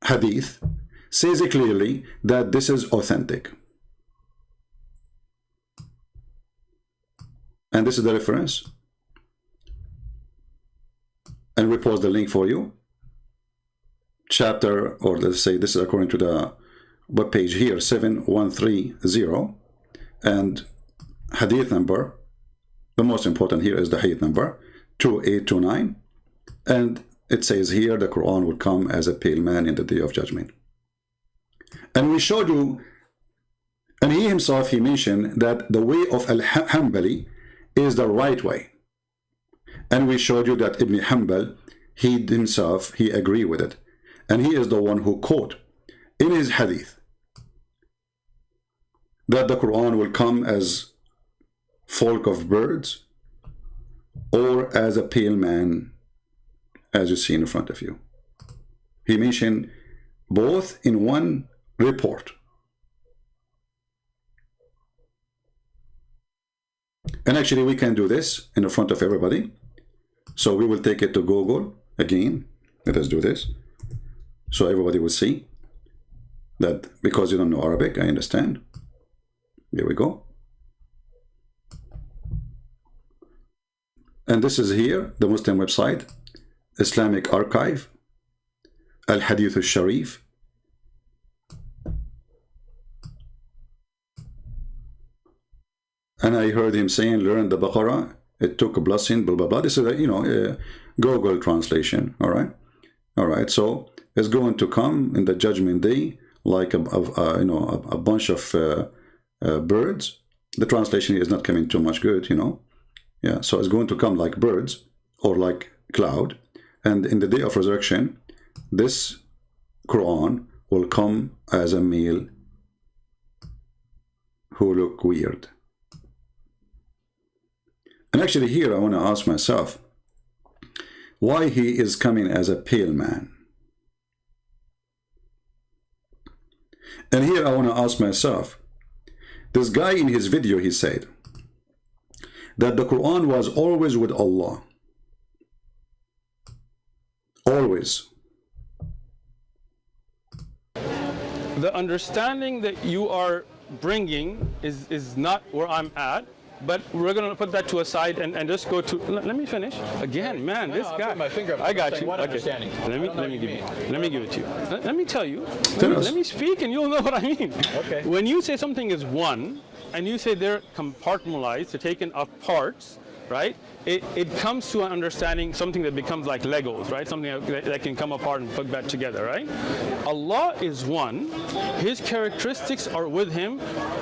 hadith says clearly that this is authentic. And this is the reference. And we post the link for you. Chapter, or let's say this is according to the web page here, 7130. And hadith number, the most important here is the hadith number, 2829. And it says here the Quran will come as a pale man in the day of judgment. And we showed you, and he himself, he mentioned that the way of Al-Hanbali is the right way. And we showed you that Ibn Hanbal he himself, he agreed with it. And he is the one who quote in his hadith that the Quran will come as folk of birds or as a pale man, as you see in front of you. He mentioned both in one report. And actually we can do this in front of everybody. So we will take it to Google again. Let us do this. So everybody will see that, because you don't know Arabic, I understand. There we go. And this is here, the Muslim website, Islamic Archive, Al-Hadith al-Sharif. And I heard him saying, learn the Baqarah. It took a blessing, blah, blah, blah. This is a, a Google translation, all right? All right, so it's going to come in the judgment day like a bunch of birds. The translation is not coming too much good, Yeah, so it's going to come like birds or like cloud. And in the day of resurrection, this Quran will come as a male who look weird. And actually here I want to ask myself, why he is coming as a pale man? And here I want to ask myself, this guy in his video, he said that the Quran was always with Allah. Always.
The understanding that you are bringing is not where I'm at. But we're going to put that to a side and just go to. Let me finish. Again, man, this guy.
My finger up.
I got you.
What
Okay.
understanding?
Let me give it to you. Let me tell you.
Tell us.
Let me speak, and you'll know what I mean.
Okay.
When you say something is one, and you say they're compartmentalized, they're taken of parts, right? It comes to an understanding, something that becomes like Legos, right? Something that can come apart and put back together, right? Allah is one. His characteristics are with him,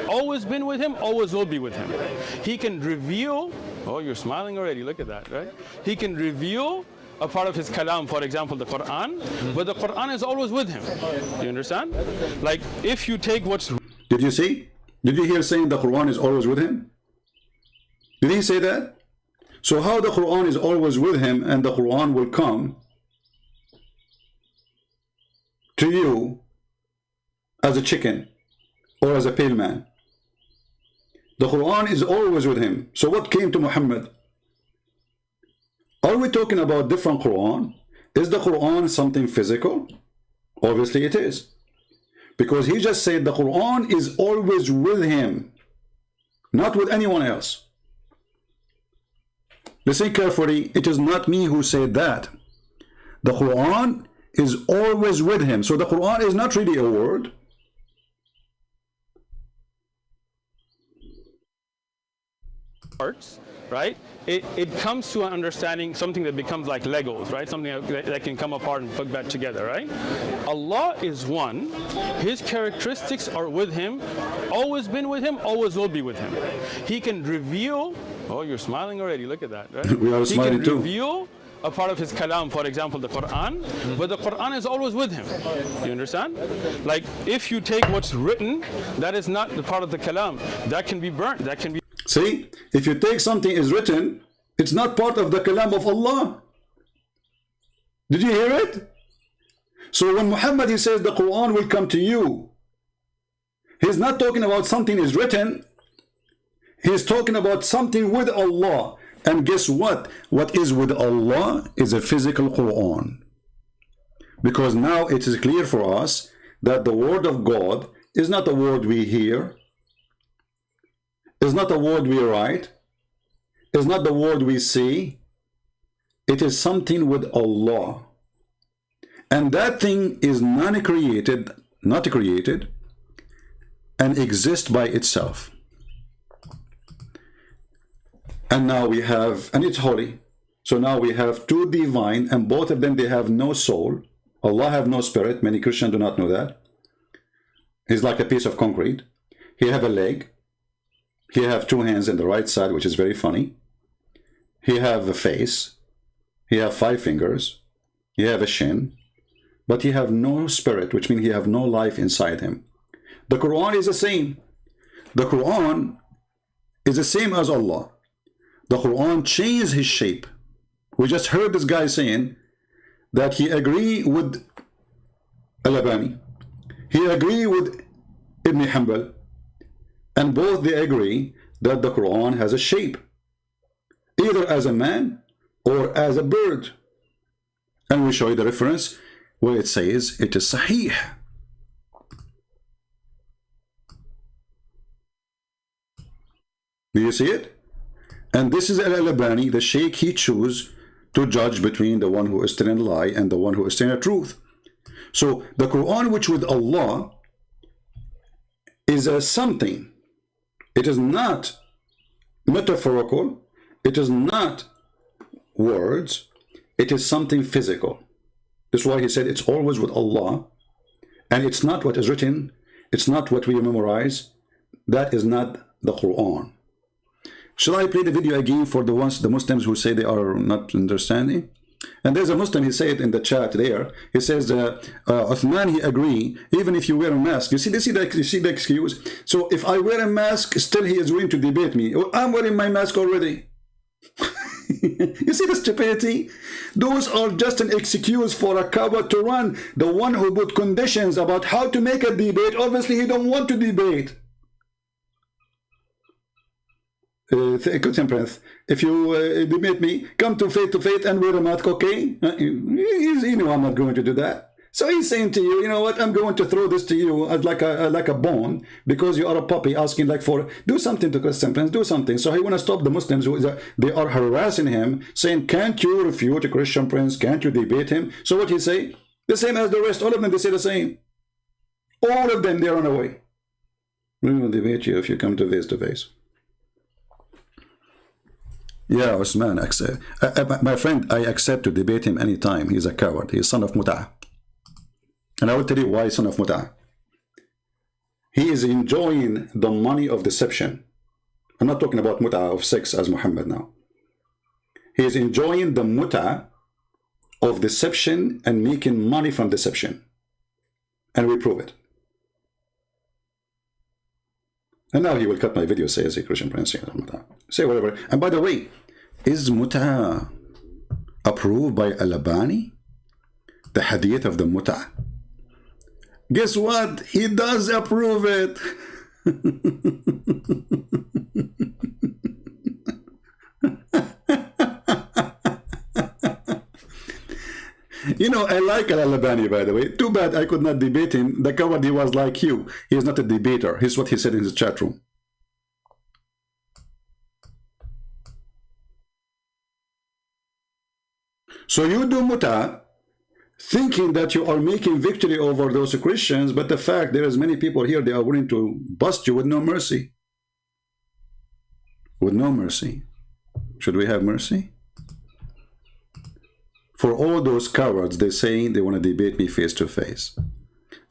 always been with him, always will be with him. He can reveal, oh, you're smiling already, look at that, right? He can reveal a part of his kalam, for example, the Quran, but the Quran is always with him. You understand? Like, if you take what's...
Did you see? Did you hear saying the Quran is always with him? Did he say that? So how the Quran is always with him and the Quran will come to you as a chicken or as a pale man? The Quran is always with him. So what came to Muhammad? Are we talking about different Quran? Is the Quran something physical? Obviously it is. Because he just said the Quran is always with him, not with anyone else. Listen carefully, it is not me who said that. The Quran is always with him. So the Quran is not really a word.
Parts, right? It comes to an understanding, something that becomes like Legos, right? Something that can come apart and put back together, right? Allah is one. His characteristics are with him, always been with him, always will be with him. He can reveal, oh, you're smiling already, look at that, right?
We are smiling
too. He can reveal a part of his kalam, for example, the Quran, but the Quran is always with him. You understand? Like, if you take what's written, that is not the part of the kalam. That can be burnt, that can be...
See, if you take something is written, it's not part of the kalam of Allah. Did you hear it? So when Muhammad, he says the Quran will come to you, he's not talking about something is written. He's talking about something with Allah. And guess what? What is with Allah is a physical Quran. Because now it is clear for us that the word of God is not a word we hear, is not a word we write, is not the word we see. It is something with Allah. And that thing is not created, and exists by itself. And now we have, and it's holy. So now we have two divine, and both of them, they have no soul. Allah have no spirit. Many Christians do not know that. He's like a piece of concrete. He have a leg. He have two hands in the right side, which is very funny. He have a face. He have 5 fingers. He have a shin, but he have no spirit, which means he have no life inside him. The Quran is the same. The Quran is the same as Allah. The Quran changed his shape. We just heard this guy saying that he agree with Al-Albani. He agree with Ibn Hanbal. And both they agree that the Quran has a shape, either as a man or as a bird. And we show you the reference where it says it is Sahih. Do you see it? And this is Al-Albani, the Shaykh. He choose to judge between the one who is telling a lie and the one who is telling the truth. So the Quran, which with Allah, is a something. It is not metaphorical. It is not words. It is something physical. That's why he said it's always with Allah. And it's not what is written. It's not what we memorize. That is not the Quran. Shall I play the video again for the Muslims who say they are not understanding? And there's a Muslim, he said in the chat there, he says, Uthman, he agree, even if you wear a mask. You see the excuse? So if I wear a mask, still he is willing to debate me. I'm wearing my mask already. You see the stupidity? Those are just an excuse for a coward to run. The one who put conditions about how to make a debate, obviously he don't want to debate. Christian Prince, if you debate me, come to faith and wear a mask, okay? You know I'm not going to do that. So he's saying to you, you know what, I'm going to throw this to you as like a bone, because you are a puppy asking like for, do something to Christian Prince, do something. So he want to stop the Muslims who they are harassing him, saying, can't you refute a Christian Prince? Can't you debate him? So what he say? The same as the rest. All of them, they say the same. All of them, they run away. We will debate you if you come to face. Yeah, Uthman, my friend, I accept to debate him anytime. He's a coward. He's son of Mut'ah. And I will tell you why son of Mut'ah. He is enjoying the money of deception. I'm not talking about Mut'ah of sex as Muhammad now. He is enjoying the Mut'ah of deception and making money from deception. And we prove it. And now he will cut my video, say as a Christian Prince, say whatever. And by the way, is Mut'ah approved by Al-Albani? The hadith of the Mut'ah? Guess what? He does approve it. You know, I like Al-Albani, by the way. Too bad I could not debate him. The coward, he was like you. He is not a debater. Here's what he said in his chat room. So you do Mut'ah, thinking that you are making victory over those Christians, but the fact there is many people here, they are willing to bust you with no mercy. With no mercy. Should we have mercy? For all those cowards, they say they want to debate me face to face.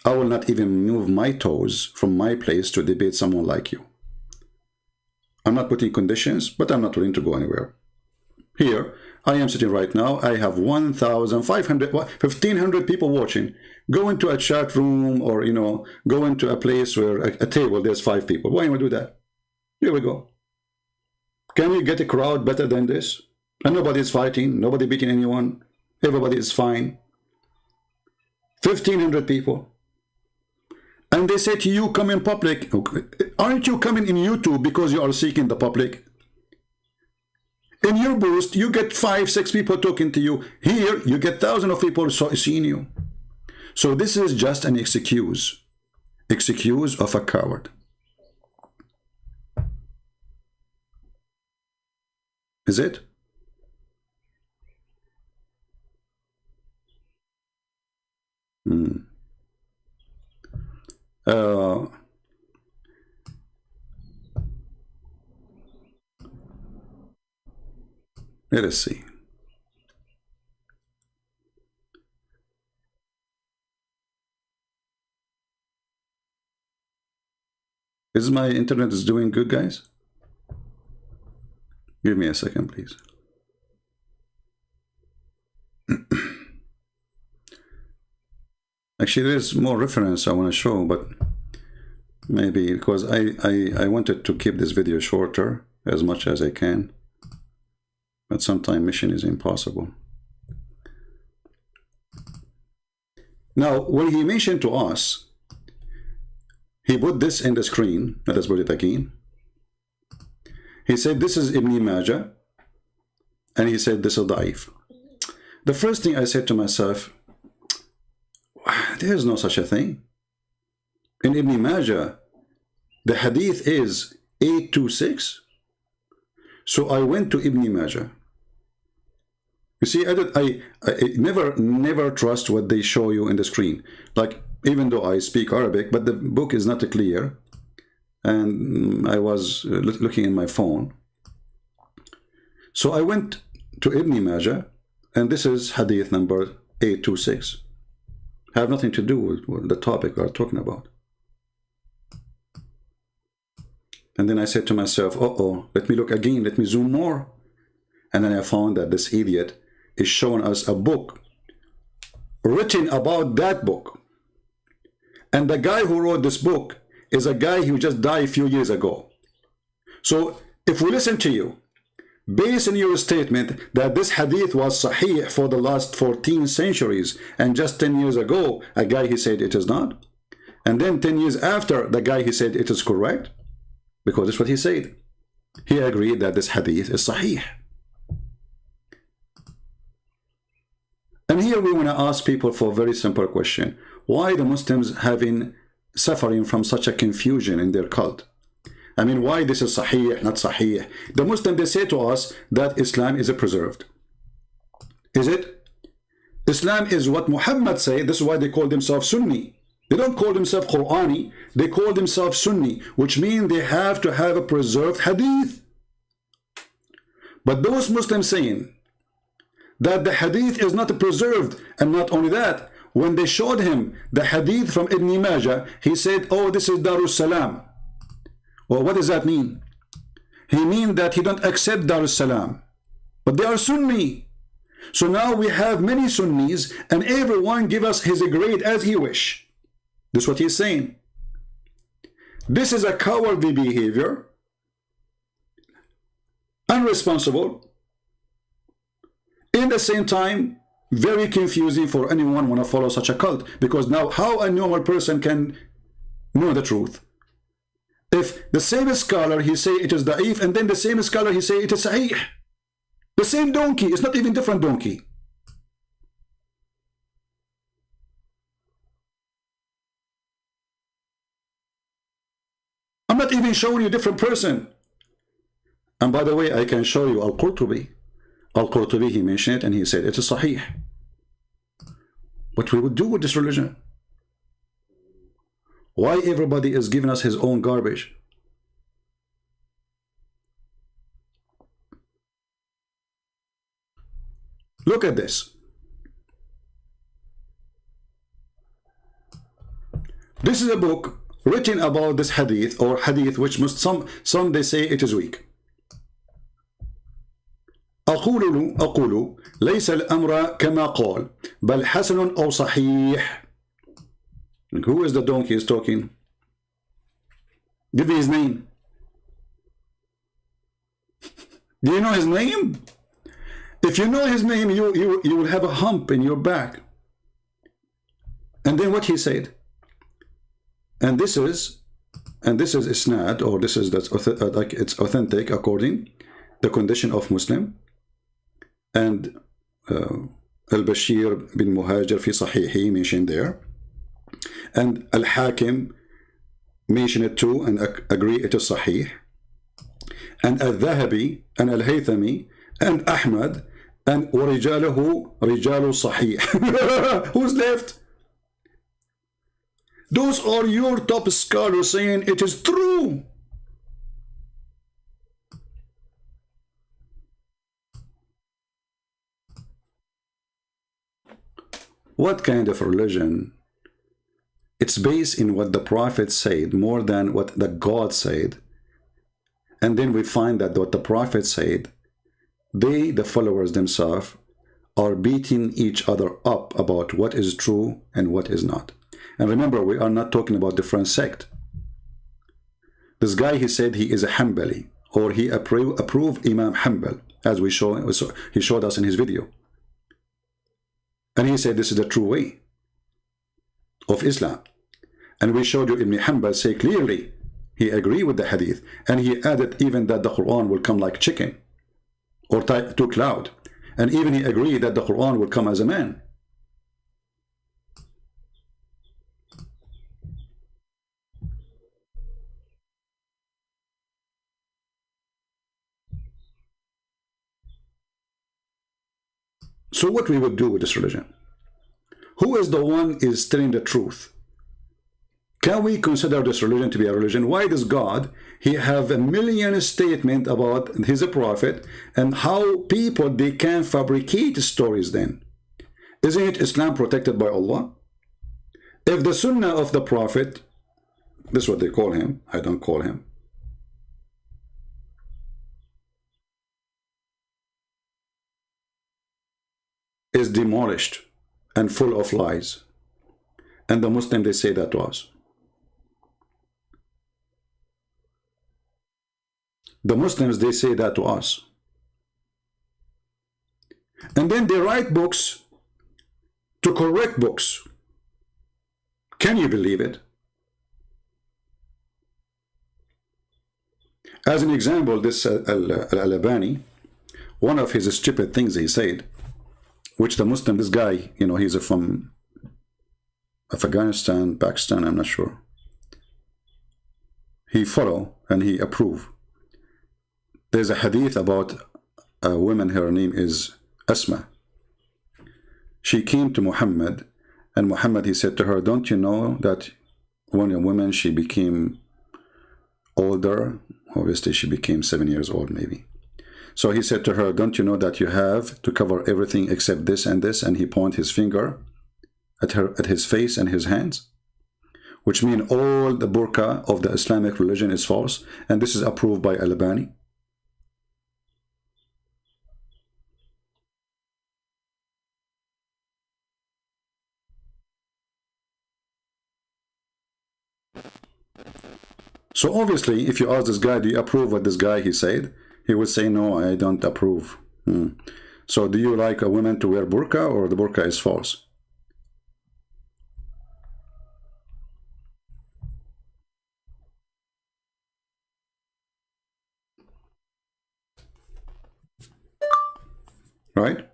I will not even move my toes from my place to debate someone like you. I'm not putting conditions, but I'm not willing to go anywhere. Here, I am sitting right now. I have 1,500, 1,500 people watching. Go into a chat room or, you know, go into a place where a table, there's 5 people. Why don't we do that? Here we go. Can we get a crowd better than this? And nobody is fighting, nobody beating anyone. Everybody is fine. 1,500 people. And they say to you, come in public. Aren't you coming in YouTube because you are seeking the public? In your boost, you get 5, 6 people talking to you. Here, you get thousands of people seeing you. So this is just an excuse. Excuse of a coward. Is it? Let us see. Is my internet is doing good, guys? Give me a second, please. Actually, there's more reference I want to show, but maybe because I wanted to keep this video shorter as much as I can, but sometimes mission is impossible. Now, when he mentioned to us, he put this in the screen. Let us put it again. He said, this is Ibn Majah, and he said, this is Da'if. The first thing I said to myself, there is no such a thing. In Ibn Majah, the hadith is 826. So I went to Ibn Majah. You see, I never trust what they show you in the screen. Like, even though I speak Arabic, but the book is not clear. And I was looking in my phone. So I went to Ibn Majah, and this is hadith number 826. Have nothing to do with the topic we're talking about. And then I said to myself, let me look again, let me zoom more. And then I found that this idiot is showing us a book written about that book. And the guy who wrote this book is a guy who just died a few years ago. So if we listen to you, based on your statement that this hadith was sahih for the last 14 centuries, and just 10 years ago, a guy he said it is not, and then 10 years after, the guy he said it is correct, because that's what he said. He agreed that this hadith is sahih. And here we want to ask people for a very simple question. Why the Muslims suffering from such a confusion in their cult? I mean, why this is sahih, not sahih? The Muslims, they say to us that Islam is preserved. Is it? Islam is what Muhammad said. This is why they call themselves Sunni. They don't call themselves Qur'ani. They call themselves Sunni, which means they have to have a preserved hadith. But those Muslims saying that the hadith is not preserved, and not only that, when they showed him the hadith from Ibn Majah, he said, oh, this is Darus Salam. Well, what does that mean? He means that he don't accept Darus Salam. But they are Sunni. So now we have many Sunnis, and everyone give us his grade as he wish. This is what he's saying. This is a cowardly behavior, unresponsible, in the same time, very confusing for anyone want to follow such a cult. Because now, how a normal person can know the truth? If the same scholar, he say it is da'if, and then the same scholar, he say it is sahih. The same donkey, it's not even different donkey. I'm not even showing you different person. And by the way, I can show you Al-Qurtubi. Al-Qurtubi, he mentioned it, and he said it is sahih. What we would do with this religion? Why everybody is giving us his own garbage? Look at this. This is a book written about this hadith, or hadith which some they say it is weak. أقول ليس الأمر كما قال بل حسن أو صحيح. Who is the donkey is talking? Give me his name. Do you know his name? If you know his name, you will have a hump in your back. And then what he said? And this is isnad, or this is like it's authentic according the condition of Muslim. And Al-Bashir bin Muhajir fi Sahihi mentioned there. And Al-Hakim mentioned it too and agree it is Sahih. And Al-Dhahabi and Al-Haythami and Ahmad and وَرِجَالُهُ رِجَالُ Sahih. Who's left? Those are your top scholars saying it is true. What kind of religion? It's based in what the Prophet said more than what the God said. And then we find that what the Prophet said, they, the followers themselves, are beating each other up about what is true and what is not. And remember, we are not talking about different sect. This guy, he said he is a Hanbali, or he approved Imam Hanbal, as he showed us in his video. And he said this is the true way of Islam. And we showed you Ibn Hanbal say clearly he agreed with the hadith, and he added even that the Quran will come like chicken or to cloud, and even he agreed that the Quran will come as a man. So what we would do with this religion? Who is the one is telling the truth? Can we consider this religion to be a religion? Why does God, he have a million statement about his prophet and how people, they can fabricate stories then? Isn't it Islam protected by Allah? If the sunnah of the prophet, this is what they call him, I don't call him, is demolished and full of lies, and the Muslims, they say that to us. The Muslims, they say that to us. And then they write books to correct books. Can you believe it? As an example, this Al-Albani, one of his stupid things he said, which the Muslim, this guy, you know, he's from Afghanistan, Pakistan, I'm not sure. He follow and he approve. There's a hadith about a woman, her name is Asma. She came to Muhammad, and Muhammad, he said to her, don't you know that when a woman, she became older, obviously she became 7 years old maybe. So he said to her, don't you know that you have to cover everything except this and this? And he pointed his finger at his face and his hands, which mean all the burqa of the Islamic religion is false. And this is approved by Al-Albani. So obviously, if you ask this guy, do you approve what this guy he said? He would say, no, I don't approve. So do you like a woman to wear burqa, or the burqa is false? Right?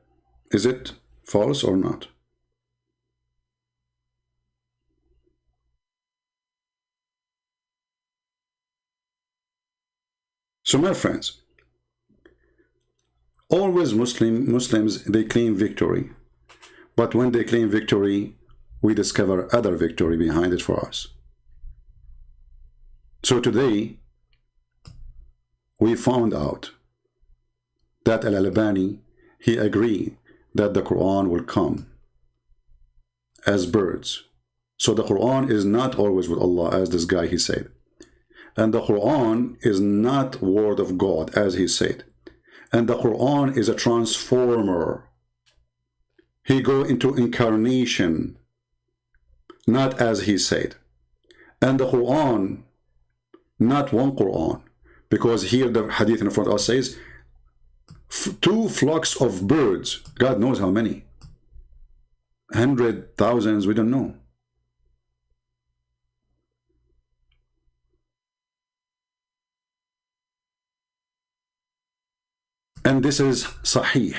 Is it false or not? So my friends, always Muslims, they claim victory. But when they claim victory, we discover other victory behind it for us. So today, we found out that Al-Albani, he agreed that the Quran will come as birds. So the Quran is not always with Allah, as this guy he said. And the Quran is not word of God, as he said. And the Quran is a transformer. He go into incarnation, not as he said. And the Quran, not one Quran, because here the hadith in front of us says, 2 flocks of birds, God knows how many, 100,000s, we don't know. And this is Sahih.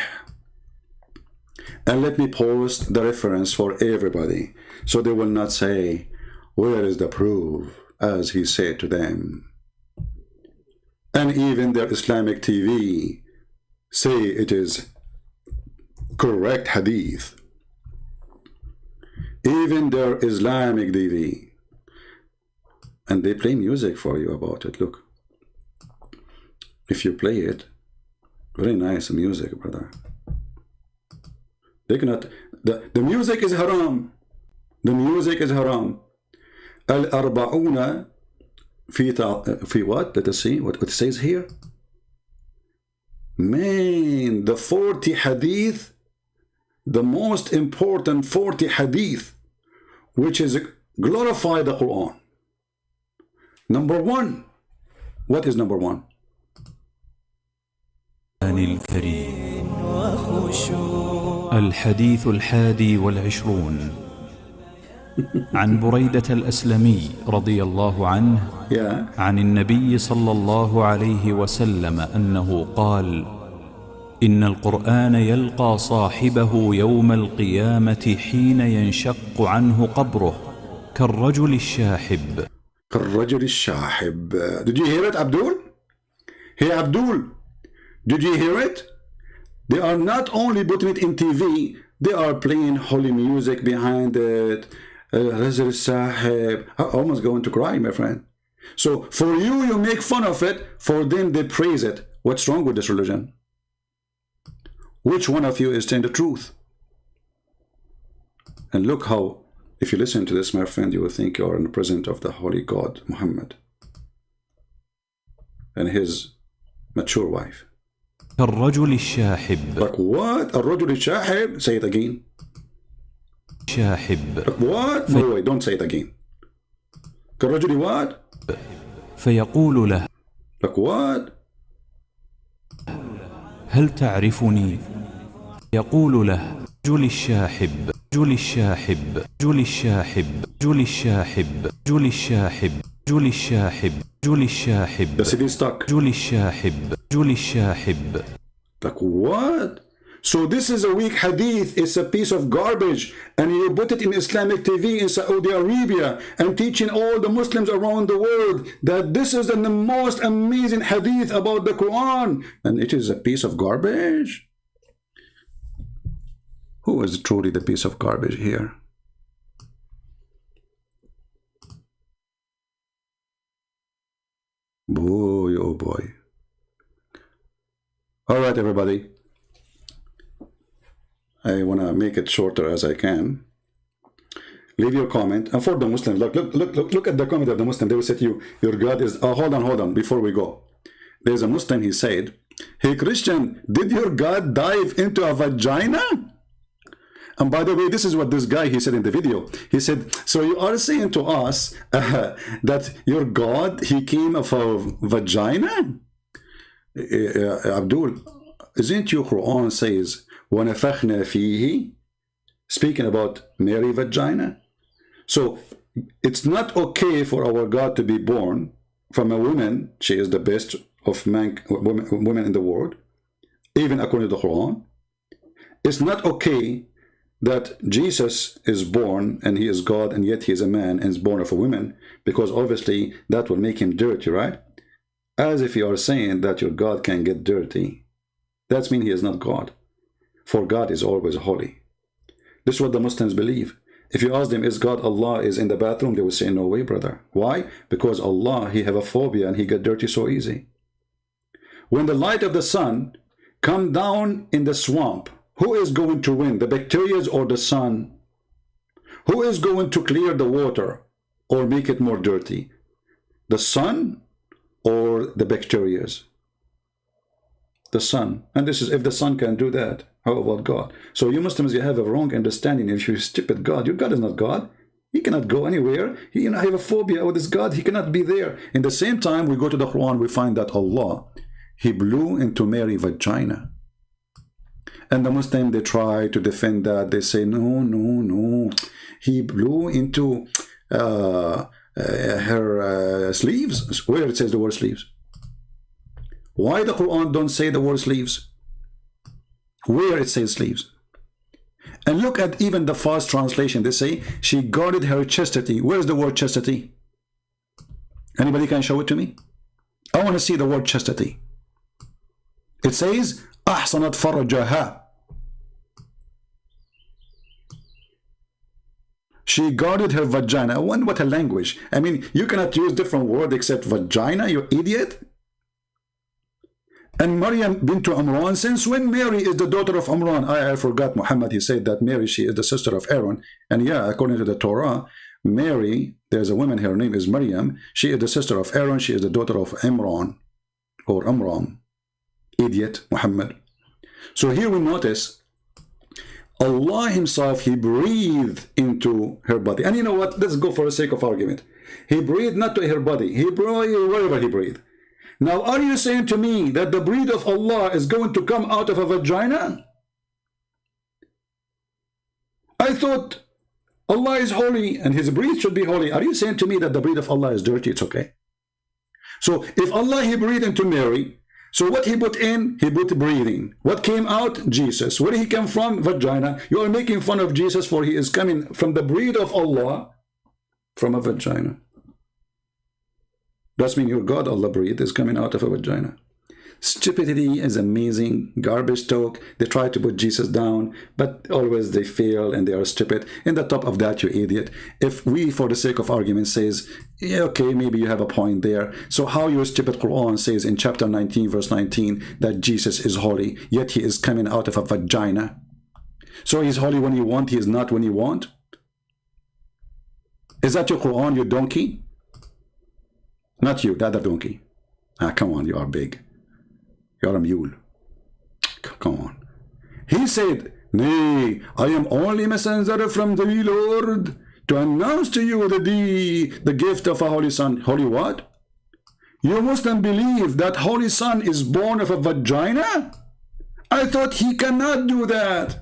And let me post the reference for everybody, so they will not say, where is the proof, as he said to them. And even their Islamic TV say it is correct hadith. Even their Islamic TV. And they play music for you about it. Look. If you play it, very nice music, brother. They cannot, the music is haram. The music is haram. Al-arba'una fi what? Let us see what it says here. Man, the 40 hadith the most important 40 hadith which is glorify the Quran. Number one. What is number one?
الكريم الحديث 21 عن بريدة الأسلمي رضي الله عنه عن النبي صلى الله عليه وسلم أنه قال: إن القرآن يلقى صاحبه يوم القيامة حين ينشق عنه قبره كالرجل الشاحب.
كالرجل الشاحب. Did you hear it, Abdul? Hey, Abdul, did you hear it? They are not only putting it in TV, they are playing holy music behind it. Rajul Sahib. I'm almost going to cry, my friend. So for you, you make fun of it. For them, they praise it. What's wrong with this religion? Which one of you is telling the truth? And look how, if you listen to this, my friend, you will think you are in the presence of the holy God, Muhammad, and his mature wife.
الرجل الشاحب.
Like what? الرجل الشاحب? Say it again.
شاحب.
Like what? No, wait, don't say it again. كالرجل what?
فيقول له.
Like what?
هل تعرفني؟ يقول له: رجل الشاحب، رجل الشاحب، رجل الشاحب، رجل الشاحب، رجل الشاحب، رجل الشاحب، رجل الشاحب.
The city is stuck.
رجل الشاحب، رجل الشاحب.
Like what? So this is a weak hadith. It's a piece of garbage, and you put it in Islamic TV in Saudi Arabia and teaching all the Muslims around the world that this is the most amazing hadith about the Quran, and it is a piece of garbage. Who is truly the piece of garbage here? Boy, oh boy. All right, everybody. I want to make it shorter as I can. Leave your comment. And for the Muslims, look at the comment of the Muslim. They will say to you, your God is... Oh, hold on, before we go. There's a Muslim, he said, hey, Christian, did your God dive into a vagina? And by the way, this is what this guy, he said in the video. He said, so you are saying to us that your God, he came of a vagina? Abdul, isn't your Quran says, وَنَفَخْنَا فِيهِ, speaking about Mary vagina? So it's not okay for our God to be born from a woman. She is the best of women in the world, even according to the Quran. It's not okay that Jesus is born and he is God, and yet he is a man and is born of a woman, because obviously that will make him dirty, right? As if you are saying that your God can get dirty. That means he is not God. For God is always holy. This is what the Muslims believe. If you ask them, is God Allah is in the bathroom? They will say, no way, brother. Why? Because Allah, he have a phobia and he get dirty so easy. When the light of the sun come down in the swamp, who is going to win, the bacteria or the sun? Who is going to clear the water or make it more dirty? The sun or the bacteria? The sun. And this is, if the sun can do that, how about God? So you Muslims, you have a wrong understanding. If you stupid God, your God is not God. He cannot go anywhere. He, have a phobia with his God. He cannot be there. In the same time, we go to the Quran, we find that Allah, he blew into Mary's vagina. And the Muslim, they try to defend that. They say, no. He blew into her sleeves. Where it says the word sleeves? Why the Quran don't say the word sleeves? Where it says sleeves? And look at even the fast translation. They say, she guarded her chastity. Where's the word chastity? Anybody can show it to me? I want to see the word chastity. It says, أحصنت فرجها. She guarded her vagina. I wonder what a language. I mean, you cannot use different word except vagina, you idiot. And Maryam bint Imran, since when Mary is the daughter of Imran? I forgot Muhammad, he said that Mary, she is the sister of Aaron. And yeah, according to the Torah, Mary, there's a woman, her name is Maryam. She is the sister of Aaron. She is the daughter of Imran or Amram. Idiot, Muhammad. So here we notice Allah himself, he breathed into her body. And you know what? Let's go for the sake of argument. He breathed not to her body. He breathed wherever he breathed. Now, are you saying to me that the breath of Allah is going to come out of a vagina? I thought Allah is holy and his breath should be holy. Are you saying to me that the breath of Allah is dirty? It's okay. So if Allah, he breathed into Mary, so what he put in? He put breathing. What came out? Jesus. Where he came from? Vagina. You are making fun of Jesus, for he is coming from the breath of Allah from a vagina. That means your God, Allah breathe, is coming out of a vagina. Stupidity is amazing. Garbage talk. They try to put Jesus down, but always they fail and they are stupid. In the top of that, you idiot. If we, for the sake of argument, says, yeah, okay, maybe you have a point there. So how your stupid Quran says in chapter 19, verse 19, that Jesus is holy, yet he is coming out of a vagina. So he's holy when you want, he is not when you want? Is that your Quran, you donkey? Not you, the other donkey. Ah, come on, you are big. You're a mule. Come on. He said, nay, I am only messenger from the Lord to announce to you the gift of a holy son. Holy what? You Muslim believe that holy son is born of a vagina? I thought he cannot do that.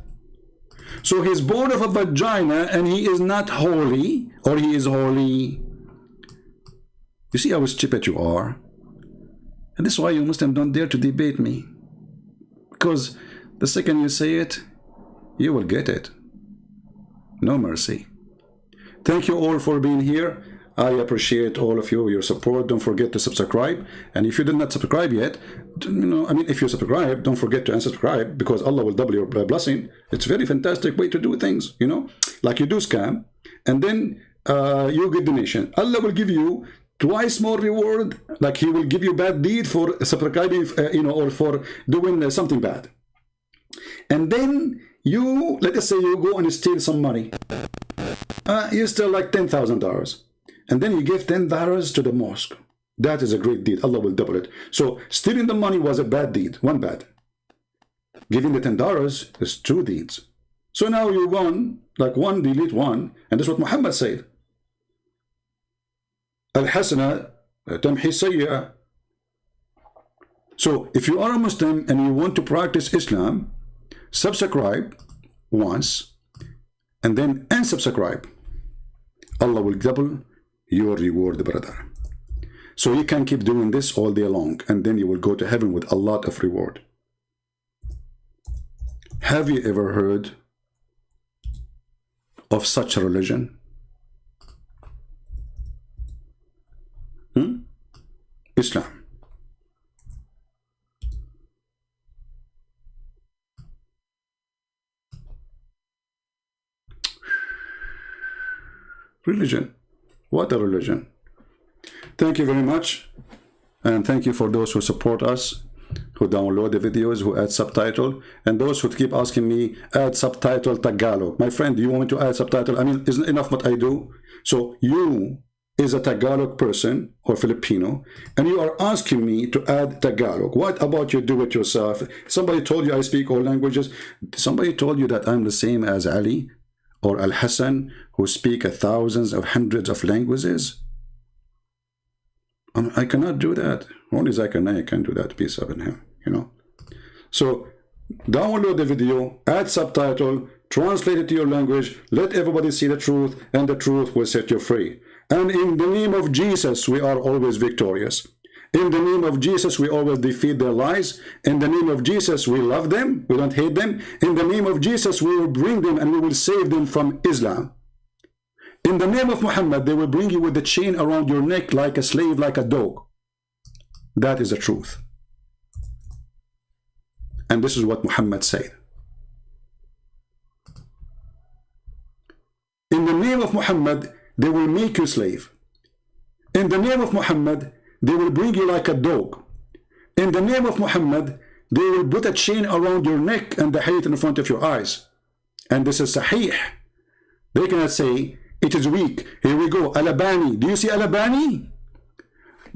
So he's born of a vagina and he is not holy, or he is holy. You see how stupid you are? And this is why you Muslims don't dare to debate me. Because the second you say it, you will get it. No mercy. Thank you all for being here. I appreciate all of you, your support. Don't forget to subscribe. And if you did not subscribe yet, if you subscribe, don't forget to unsubscribe, because Allah will double your blessing. It's a very fantastic way to do things, like you do scam, and then you get donation. Allah will give you twice more reward, like he will give you bad deed for subscribing, or for doing something bad. And then you, let us say you go and steal some money. You steal like $10,000. And then you give $10 to the mosque. That is a great deed. Allah will double it. So stealing the money was a bad deed, one bad. Giving the $10 is two deeds. So now you won, like one delete one, and that's what Muhammad said. Al-Hasana tamhi sayyi'ah. So if you are a Muslim and you want to practice Islam, subscribe once and then unsubscribe. Allah will double your reward, brother. So you can keep doing this all day long, and then you will go to heaven with a lot of reward. Have you ever heard of such a religion? Islam. Religion. What a religion. Thank you very much. And thank you for those who support us, who download the videos, who add subtitle, and those who keep asking me, add subtitle Tagalog. My friend, do you want me to add subtitle? Isn't enough what I do? So you is a Tagalog person or Filipino, and you are asking me to add Tagalog. What about you do it yourself? Somebody told you I speak all languages. Somebody told you that I'm the same as Ali or Al-Hassan, who speak thousands of hundreds of languages? I cannot do that. Only Zakir can do that. Peace upon him, So download the video, add subtitle, translate it to your language, let everybody see the truth, and the truth will set you free. And in the name of Jesus, we are always victorious. In the name of Jesus, we always defeat their lies. In the name of Jesus, we love them. We don't hate them. In the name of Jesus, we will bring them and we will save them from Islam. In the name of Muhammad, they will bring you with the chain around your neck like a slave, like a dog. That is the truth. And this is what Muhammad said. In the name of Muhammad, they will make you slave. In the name of Muhammad, they will bring you like a dog. In the name of Muhammad, they will put a chain around your neck and the hadith in front of your eyes. And this is sahih. They cannot say, it is weak. Here we go. Al-Albani. Do you see Al-Albani?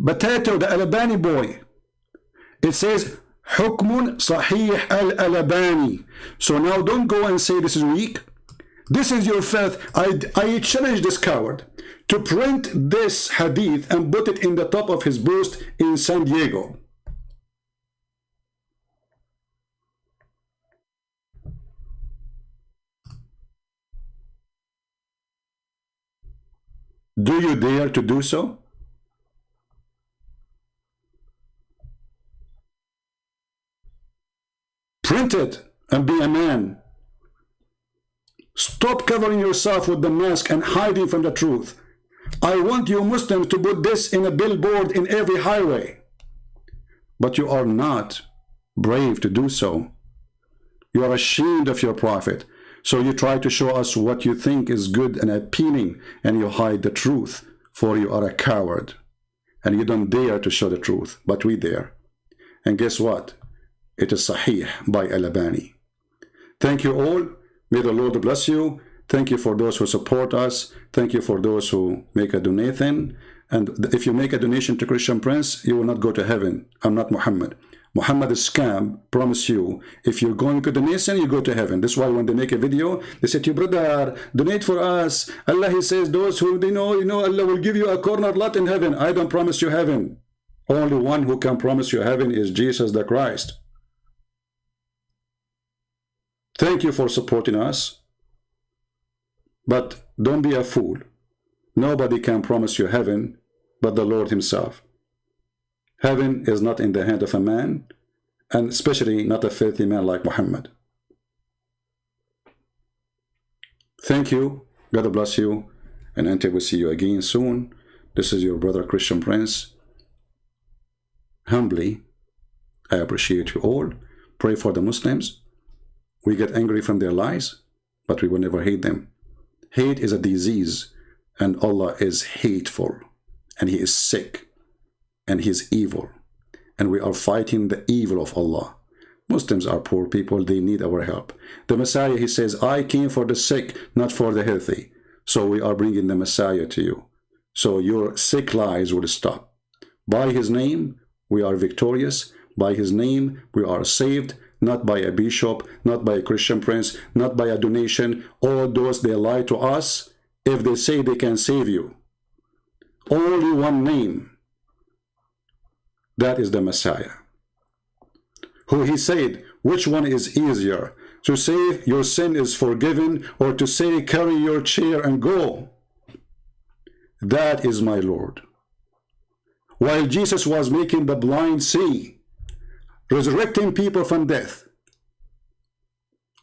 Potato, the Al-Albani boy. It says, حكم صحيح الألباني. So now don't go and say this is weak. This is your faith. I challenge this coward to print this hadith and put it in the top of his booth in San Diego. Do you dare to do so? Print it and be a man. Stop covering yourself with the mask and hiding from the truth. I want you Muslims to put this in a billboard in every highway. But you are not brave to do so. You are ashamed of your prophet. So you try to show us what you think is good and appealing, and you hide the truth, for you are a coward. And you don't dare to show the truth, but we dare. And guess what? It is Sahih by Al-Albani. Thank you all. May the Lord bless you. Thank you for those who support us. Thank you for those who make a donation. And if you make a donation to Christian Prince, you will not go to heaven. I'm not Muhammad. Muhammad is scam. Promise you, if you're going to donation, you go to heaven. That's why when they make a video, they say to you, brother, donate for us. Allah, he says, those who you know, Allah will give you a corner lot in heaven. I don't promise you heaven. Only one who can promise you heaven is Jesus the Christ. Thank you for supporting us. But don't be a fool. Nobody can promise you heaven but the Lord himself. Heaven is not in the hand of a man, and especially not a filthy man like Muhammad. Thank you. God bless you. And until we see you again soon, this is your brother Christian Prince. Humbly, I appreciate you all. Pray for the Muslims. We get angry from their lies, but we will never hate them. Hate is a disease, and Allah is hateful, and He is sick, and He is evil, and we are fighting the evil of Allah. Muslims are poor people. They need our help. The Messiah, he says, I came for the sick, not for the healthy. So we are bringing the Messiah to you. So your sick lies will stop. By His name, we are victorious. By His name, we are saved. Not by a bishop, not by a Christian prince, not by a donation. All those, they lie to us if they say they can save you. Only one name. That is the Messiah. Who He said, which one is easier? To say your sin is forgiven, or to say carry your chair and go? That is my Lord. While Jesus was making the blind see, resurrecting people from death,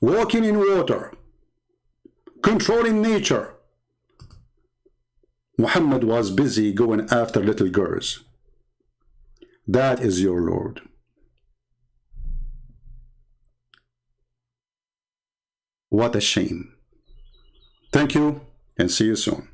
walking in water, controlling nature, Muhammad was busy going after little girls. That is your Lord. What a shame. Thank you, and see you soon.